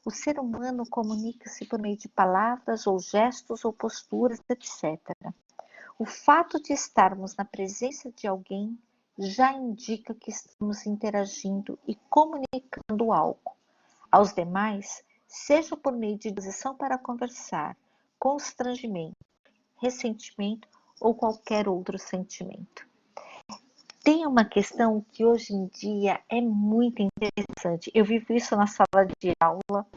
S1: o ser humano comunica-se por meio de palavras ou gestos ou posturas, etc. O fato de estarmos na presença de alguém já indica que estamos interagindo e comunicando algo aos demais, seja por meio de disposição para conversar, constrangimento, ressentimento ou qualquer outro sentimento. Tem uma questão que hoje em dia é muito interessante. Eu vivo isso na sala de aula,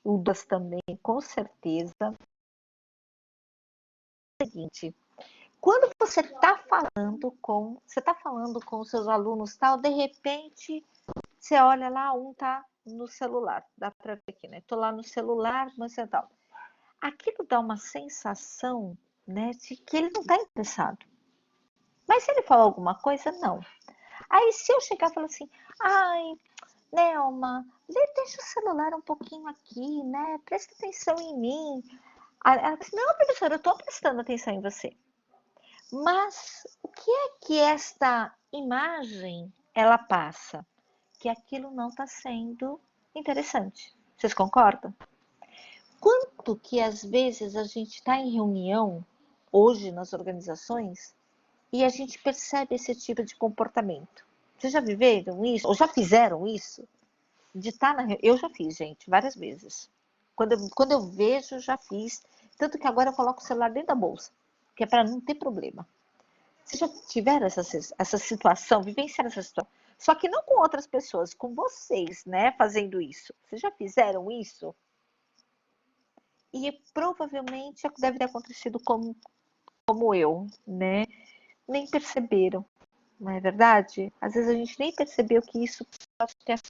S1: o Das também, com certeza. É o seguinte: quando você está falando com os seus alunos, tal, de repente você olha lá, um tá no celular, dá para ver aqui, né? Tô lá no celular, mas tal. Aquilo dá uma sensação, né, de que ele não está interessado. Mas se ele falar alguma coisa, não. Aí se eu chegar e falar assim: ai, Nelma, deixa o celular um pouquinho aqui, né? Presta atenção em mim. Ela fala assim: não, professora, eu estou prestando atenção em você. Mas o que é que esta imagem ela passa? Que aquilo não está sendo interessante. Vocês concordam? Quanto que às vezes a gente está em reunião, hoje nas organizações, e a gente percebe esse tipo de comportamento? Vocês já viveram isso? Ou já fizeram isso? De estar na reunião? Eu já fiz, gente, várias vezes. Quando eu vejo, já fiz. Tanto que agora eu coloco o celular dentro da bolsa, que é para não ter problema. Vocês já tiveram essa situação, vivenciaram essa situação? Só que não com outras pessoas, com vocês, né, fazendo isso. Vocês já fizeram isso? E provavelmente deve ter acontecido como eu, né? Nem perceberam, não é verdade? Às vezes a gente nem percebeu que isso pode ter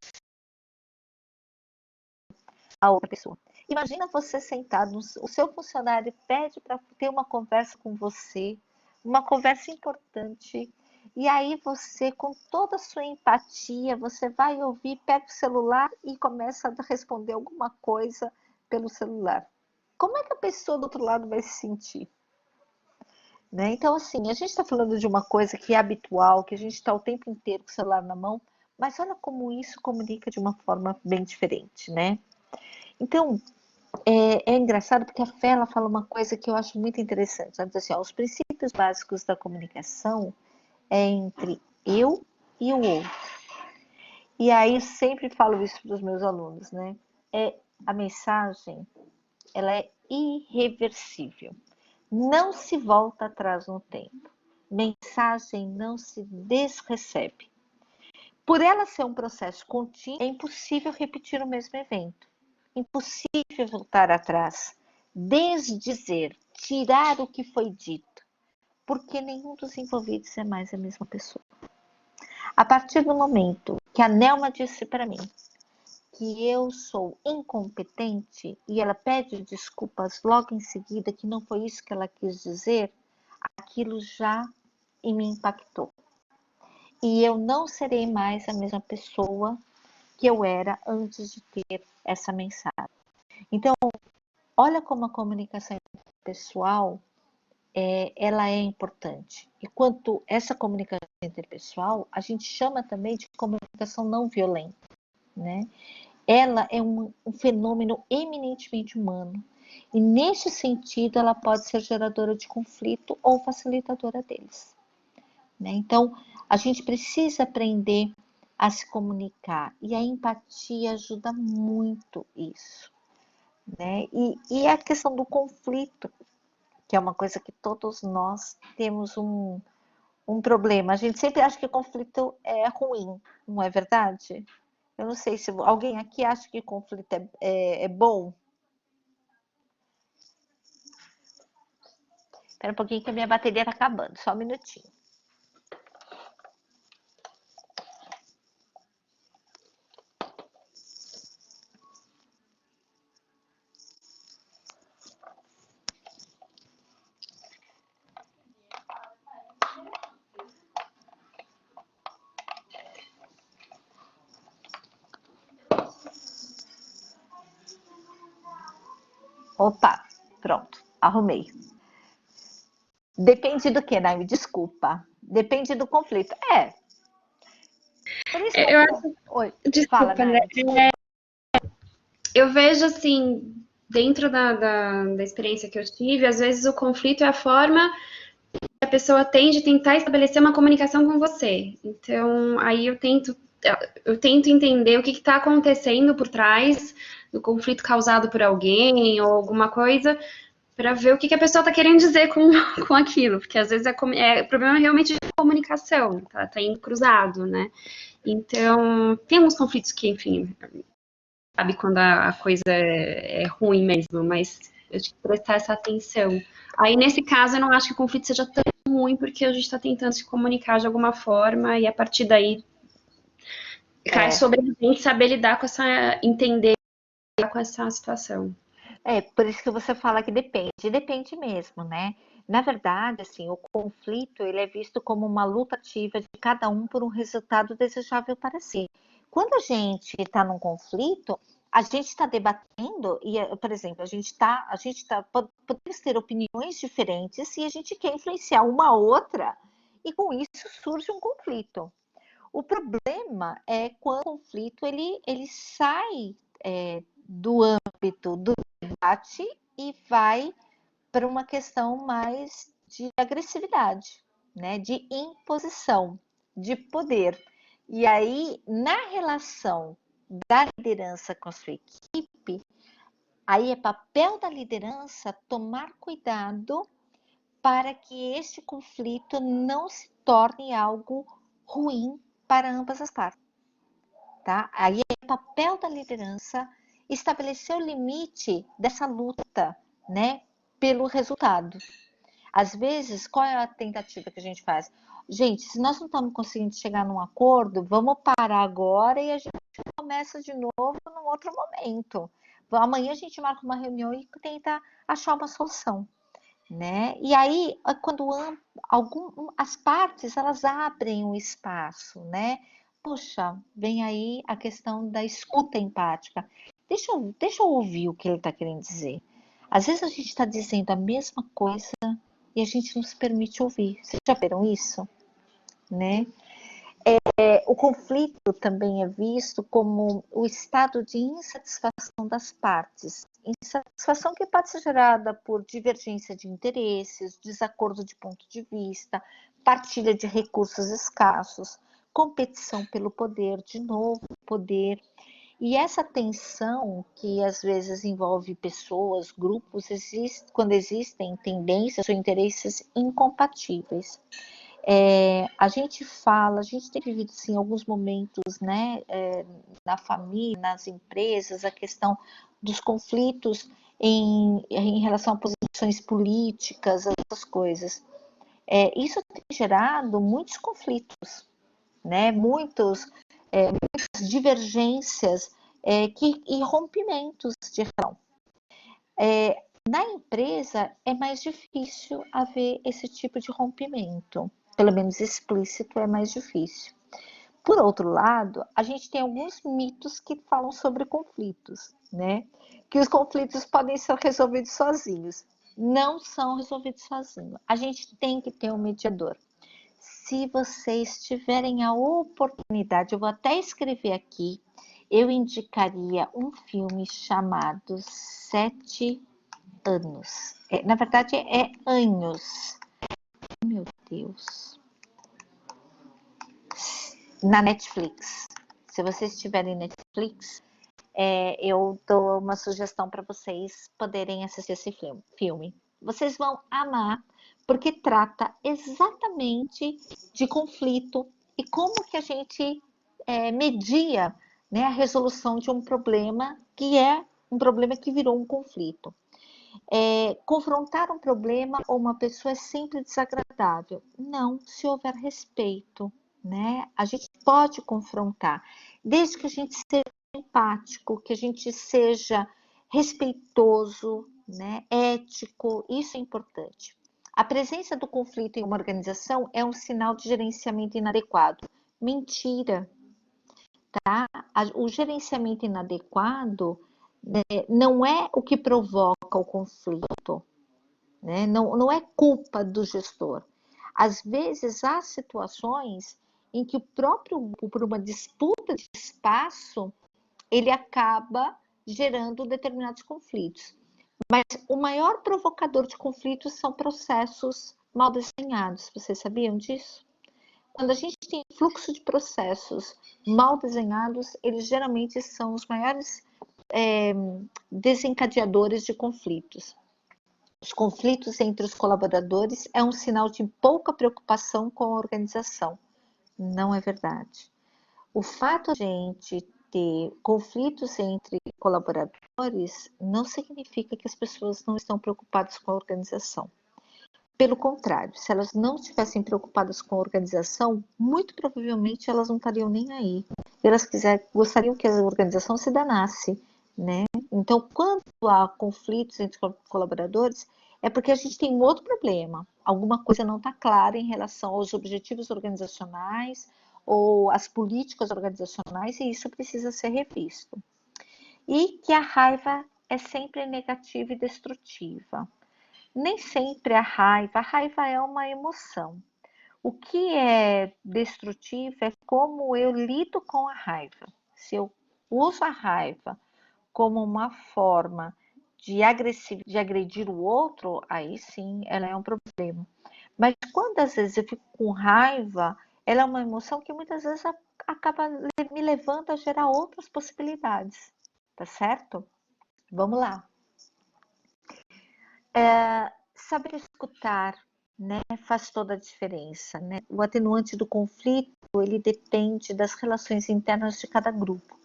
S1: a outra pessoa. Imagina você sentado, o seu funcionário pede para ter uma conversa com você, uma conversa importante, e aí você, com toda a sua empatia, você vai ouvir, pega o celular e começa a responder alguma coisa pelo celular. Como é que a pessoa do outro lado vai se sentir? Né? Então, assim, a gente está falando de uma coisa que é habitual, que a gente está o tempo inteiro com o celular na mão, mas olha como isso comunica de uma forma bem diferente, né? Então, é engraçado porque a Fé ela fala uma coisa que eu acho muito interessante. Ela diz assim: ó, os princípios básicos da comunicação é entre eu e o outro. E aí eu sempre falo isso para os meus alunos, né? A mensagem, ela é irreversível. Não se volta atrás no tempo. Mensagem não se desrecebe. Por ela ser um processo contínuo, é impossível repetir o mesmo evento. Impossível voltar atrás, desdizer, tirar o que foi dito, porque nenhum dos envolvidos é mais a mesma pessoa. A partir do momento que a Nelma disse para mim que eu sou incompetente e ela pede desculpas logo em seguida, que não foi isso que ela quis dizer, aquilo já me impactou. E eu não serei mais a mesma pessoa que eu era antes de ter essa mensagem. Então, olha como a comunicação pessoal ela é importante. E quanto essa comunicação interpessoal, a gente chama também de comunicação não violenta, né? Ela é um fenômeno eminentemente humano. E neste sentido, ela pode ser geradora de conflito ou facilitadora deles, né? Então, a gente precisa aprender a se comunicar. E a empatia ajuda muito isso, né? E a questão do conflito, que é uma coisa que todos nós temos um problema. A gente sempre acha que conflito é ruim, não é verdade? Eu não sei se alguém aqui acha que conflito é bom. Espera um pouquinho que a minha bateria está acabando, só um minutinho. Opa, pronto, arrumei. Depende do que, Naime? Desculpa. Depende do conflito. Por isso que
S3: Eu acho,
S1: Oi, fala,
S3: desculpa, né?
S1: Naime, desculpa.
S3: Eu vejo assim, dentro da experiência que eu tive, às vezes o conflito é a forma que a pessoa tem de tentar estabelecer uma comunicação com você. Então, aí eu tento entender o que está acontecendo por trás do conflito causado por alguém ou alguma coisa, para ver o que a pessoa está querendo dizer com aquilo, porque às vezes o problema é realmente de comunicação, tá indo cruzado, né? Então, tem uns conflitos que, enfim, sabe quando a coisa é ruim mesmo, mas eu tenho que prestar essa atenção. Aí, nesse caso, eu não acho que o conflito seja tão ruim, porque a gente está tentando se comunicar de alguma forma, e a partir daí cai sobre a gente saber lidar com entender com essa situação.
S1: Por isso que você fala que depende mesmo, né? Na verdade, assim, o conflito ele é visto como uma luta ativa de cada um por um resultado desejável para si. Quando a gente está num conflito, a gente está debatendo e, por exemplo, podemos ter opiniões diferentes e a gente quer influenciar uma outra e com isso surge um conflito. O problema é quando o conflito ele sai do âmbito do debate e vai para uma questão mais de agressividade, né? De imposição, de poder. E aí, na relação da liderança com a sua equipe, aí é papel da liderança tomar cuidado para que este conflito não se torne algo ruim para ambas as partes, tá? Aí é papel da liderança estabelecer o limite dessa luta, né, pelo resultado. Às vezes, qual é a tentativa que a gente faz? Gente, se nós não estamos conseguindo chegar num acordo, vamos parar agora e a gente começa de novo num outro momento. Amanhã a gente marca uma reunião e tenta achar uma solução, né? E aí, quando as partes elas abrem um espaço, né? Poxa, vem aí a questão da escuta empática. Deixa eu ouvir o que ele está querendo dizer. Às vezes a gente está dizendo a mesma coisa e a gente não se permite ouvir. Vocês já viram isso? Né? O conflito também é visto como o estado de insatisfação das partes. Insatisfação que pode ser gerada por divergência de interesses, desacordo de ponto de vista, partilha de recursos escassos, competição pelo poder, de novo, poder. E essa tensão que às vezes envolve pessoas, grupos, quando existem tendências ou interesses incompatíveis. A gente a gente tem vivido sim alguns momentos, né, na família, nas empresas, a questão dos conflitos em relação a posições políticas, essas coisas. Isso tem gerado muitos conflitos, né, muitas divergências e rompimentos de relação. Na empresa é mais difícil haver esse tipo de rompimento, pelo menos explícito é mais difícil. Por outro lado, a gente tem alguns mitos que falam sobre conflitos, né? Que os conflitos podem ser resolvidos sozinhos. Não são resolvidos sozinhos. A gente tem que ter um mediador. Se vocês tiverem a oportunidade, eu vou até escrever aqui, eu indicaria um filme chamado Sete Anos. Na verdade, é Anos. Meu Deus. Na Netflix. Se vocês tiverem Netflix, eu dou uma sugestão para vocês poderem assistir esse filme. Vocês vão amar, porque trata exatamente de conflito e como que a gente media, né, a resolução de um problema que é um problema que virou um conflito. Confrontar um problema ou uma pessoa é sempre desagradável. Não, se houver respeito, né? A gente pode confrontar, desde que a gente seja empático, que a gente seja respeitoso, né? Ético, isso é importante. A presença do conflito em uma organização é um sinal de gerenciamento inadequado. Mentira, tá? O gerenciamento inadequado não é o que provoca o conflito, né? Não é culpa do gestor. Às vezes há situações em que o próprio grupo, por uma disputa de espaço, ele acaba gerando determinados conflitos. Mas o maior provocador de conflitos são processos mal desenhados. Vocês sabiam disso? Quando a gente tem fluxo de processos mal desenhados, eles geralmente são os maiores desencadeadores de conflitos. Os conflitos entre os colaboradores é um sinal de pouca preocupação com a organização. Não é verdade. O fato de a gente ter conflitos entre colaboradores não significa que as pessoas não estão preocupadas com a organização. Pelo contrário, se elas não estivessem preocupadas com a organização, muito provavelmente elas não estariam nem aí. Elas gostariam que a organização se danasse, né? Então, quando há conflitos entre colaboradores, é porque a gente tem um outro problema. Alguma coisa não está clara em relação aos objetivos organizacionais ou às políticas organizacionais, e isso precisa ser revisto. E que a raiva é sempre negativa e destrutiva. Nem sempre a raiva é uma emoção. O que é destrutivo é como eu lido com a raiva. Se eu uso a raiva como uma forma de agredir o outro, aí sim ela é um problema. Mas quando às vezes eu fico com raiva, ela é uma emoção que muitas vezes acaba me levando a gerar outras possibilidades, tá certo? Vamos lá. Saber escutar, né, faz toda a diferença, né? O atenuante do conflito, ele depende das relações internas de cada grupo.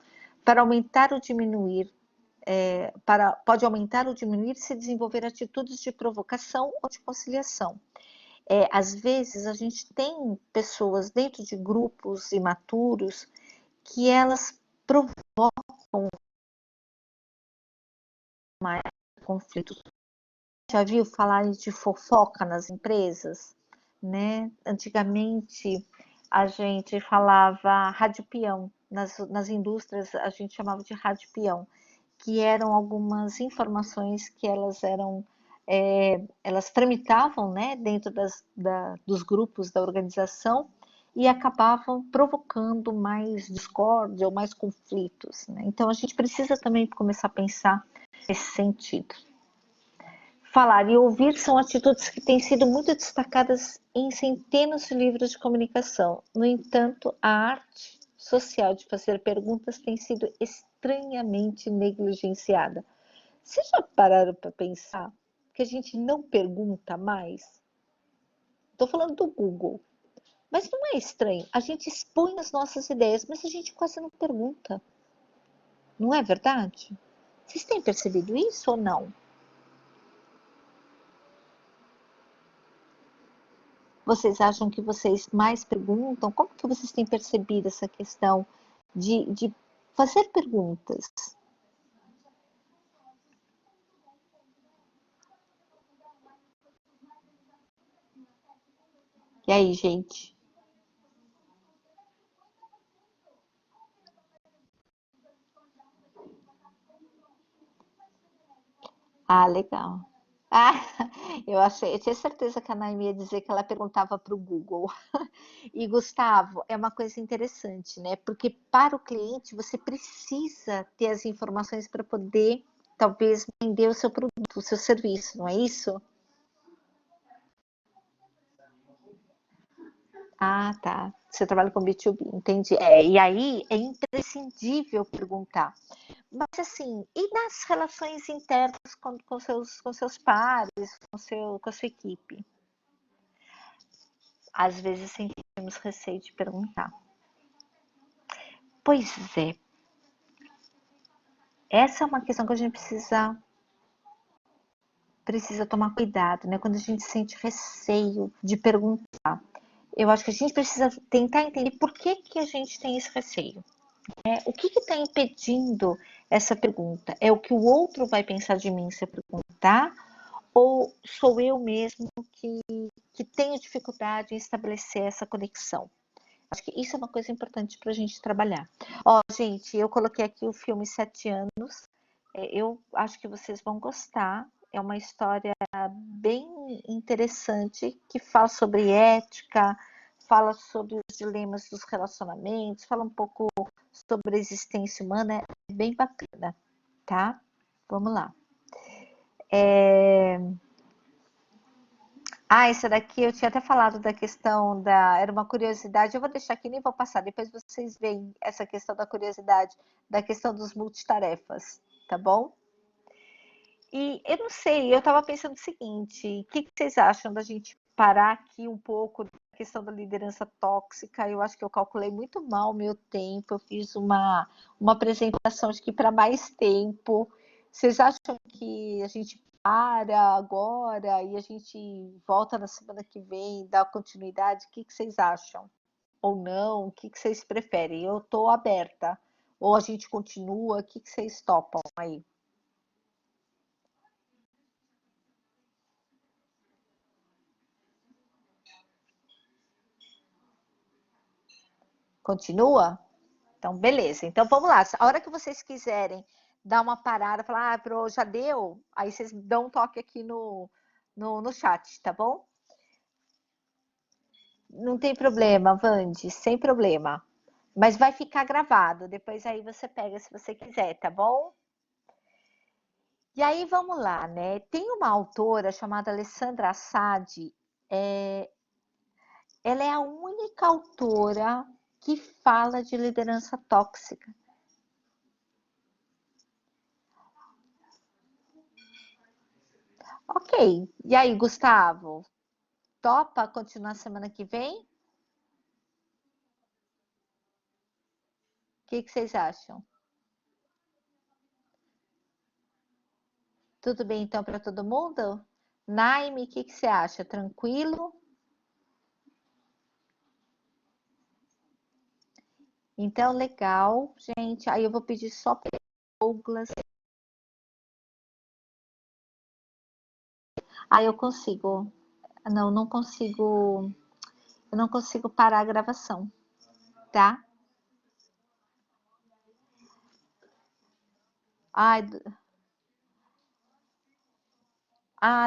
S1: Para aumentar ou diminuir, pode aumentar ou diminuir se desenvolver atitudes de provocação ou de conciliação. Às vezes a gente tem pessoas dentro de grupos imaturos que elas provocam mais conflitos. Já viu falar de fofoca nas empresas, né? Antigamente a gente falava rádio peão, nas indústrias a gente chamava de rádio peão, que eram algumas informações que elas tramitavam, né, dentro dos grupos da organização e acabavam provocando mais discórdia ou mais conflitos, né? Então a gente precisa também começar a pensar nesse sentido. Falar e ouvir são atitudes que têm sido muito destacadas em centenas de livros de comunicação. No entanto, a arte social de fazer perguntas tem sido estranhamente negligenciada. Vocês já pararam para pensar que a gente não pergunta mais? Estou falando do Google. Mas não é estranho, a gente expõe as nossas ideias, mas a gente quase não pergunta, não é verdade? Vocês têm percebido isso ou não? Vocês acham que vocês mais perguntam? Como que vocês têm percebido essa questão de fazer perguntas? E aí, gente? Ah, legal. Ah, eu tinha certeza que a Naime ia dizer que ela perguntava para o Google. E Gustavo, é uma coisa interessante, né? Porque para o cliente você precisa ter as informações para poder, talvez, vender o seu produto, o seu serviço, não é isso? Ah, tá. Você trabalha com B2B, entendi. E aí é imprescindível perguntar. Mas assim, e nas relações internas com seus pares, com a sua equipe? Às vezes sentimos receio de perguntar. Pois é, essa é uma questão que a gente precisa tomar cuidado, né? Quando a gente sente receio de perguntar. Eu acho que a gente precisa tentar entender por que a gente tem esse receio. Né? O que está impedindo essa pergunta? É o que o outro vai pensar de mim se eu perguntar? Ou sou eu mesmo que tenho dificuldade em estabelecer essa conexão? Acho que isso é uma coisa importante para a gente trabalhar. Ó, gente, eu coloquei aqui o filme 7 anos. Eu acho que vocês vão gostar. É uma história bem interessante que fala sobre ética, fala sobre os dilemas dos relacionamentos, fala um pouco sobre a existência humana. É bem bacana, tá? Vamos lá. Essa daqui eu tinha até falado da questão da. Era uma curiosidade, eu vou deixar aqui, nem vou passar, depois vocês veem essa questão da curiosidade, da questão dos multitarefas, tá bom? E eu não sei, eu estava pensando o seguinte: o que vocês acham da gente parar aqui um pouco da questão da liderança tóxica? Eu acho que eu calculei muito mal o meu tempo, eu fiz uma apresentação, acho que para mais tempo. Vocês acham que a gente para agora e a gente volta na semana que vem, dá continuidade? O que vocês acham? Ou não? O que vocês preferem? Eu estou aberta. Ou a gente continua? O que vocês topam aí? Continua? Então, beleza. Então, vamos lá. A hora que vocês quiserem dar uma parada, falar, Pro, já deu? Aí vocês dão um toque aqui no chat, tá bom? Não tem problema, Vande, sem problema. Mas vai ficar gravado. Depois aí você pega se você quiser, tá bom? E aí, vamos lá, né? Tem uma autora chamada Alessandra Assad. Ela é a única autora que fala de liderança tóxica. Ok. E aí, Gustavo? Topa continuar semana que vem? O que vocês acham? Tudo bem então para todo mundo? Naime, o que você acha? Tranquilo? Então, legal, gente. Aí eu vou pedir só para Douglas. Eu consigo. Não, não consigo. Eu não consigo parar a gravação, tá? Ai,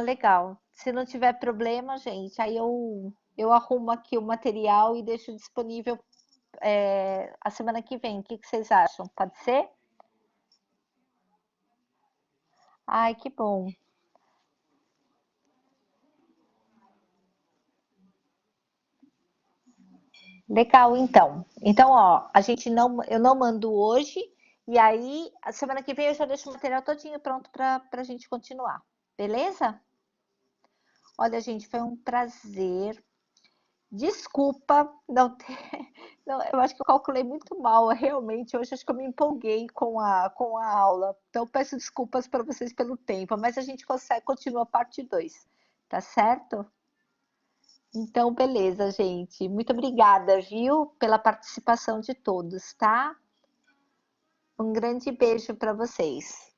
S1: legal. Se não tiver problema, gente, aí eu arrumo aqui o material e deixo disponível a semana que vem. O que vocês acham? Pode ser? Ai, que bom. Legal, então. Então, ó, eu não mando hoje, e aí a semana que vem eu já deixo o material todinho pronto para a gente continuar. Beleza? Olha, gente, foi um prazer. Desculpa não ter. Não, eu acho que eu calculei muito mal. Realmente, hoje acho que eu me empolguei com a aula. Então, peço desculpas para vocês pelo tempo, mas a gente consegue, continua a parte 2, tá certo? Então, beleza, gente. Muito obrigada, viu, pela participação de todos, tá? Um grande beijo para vocês.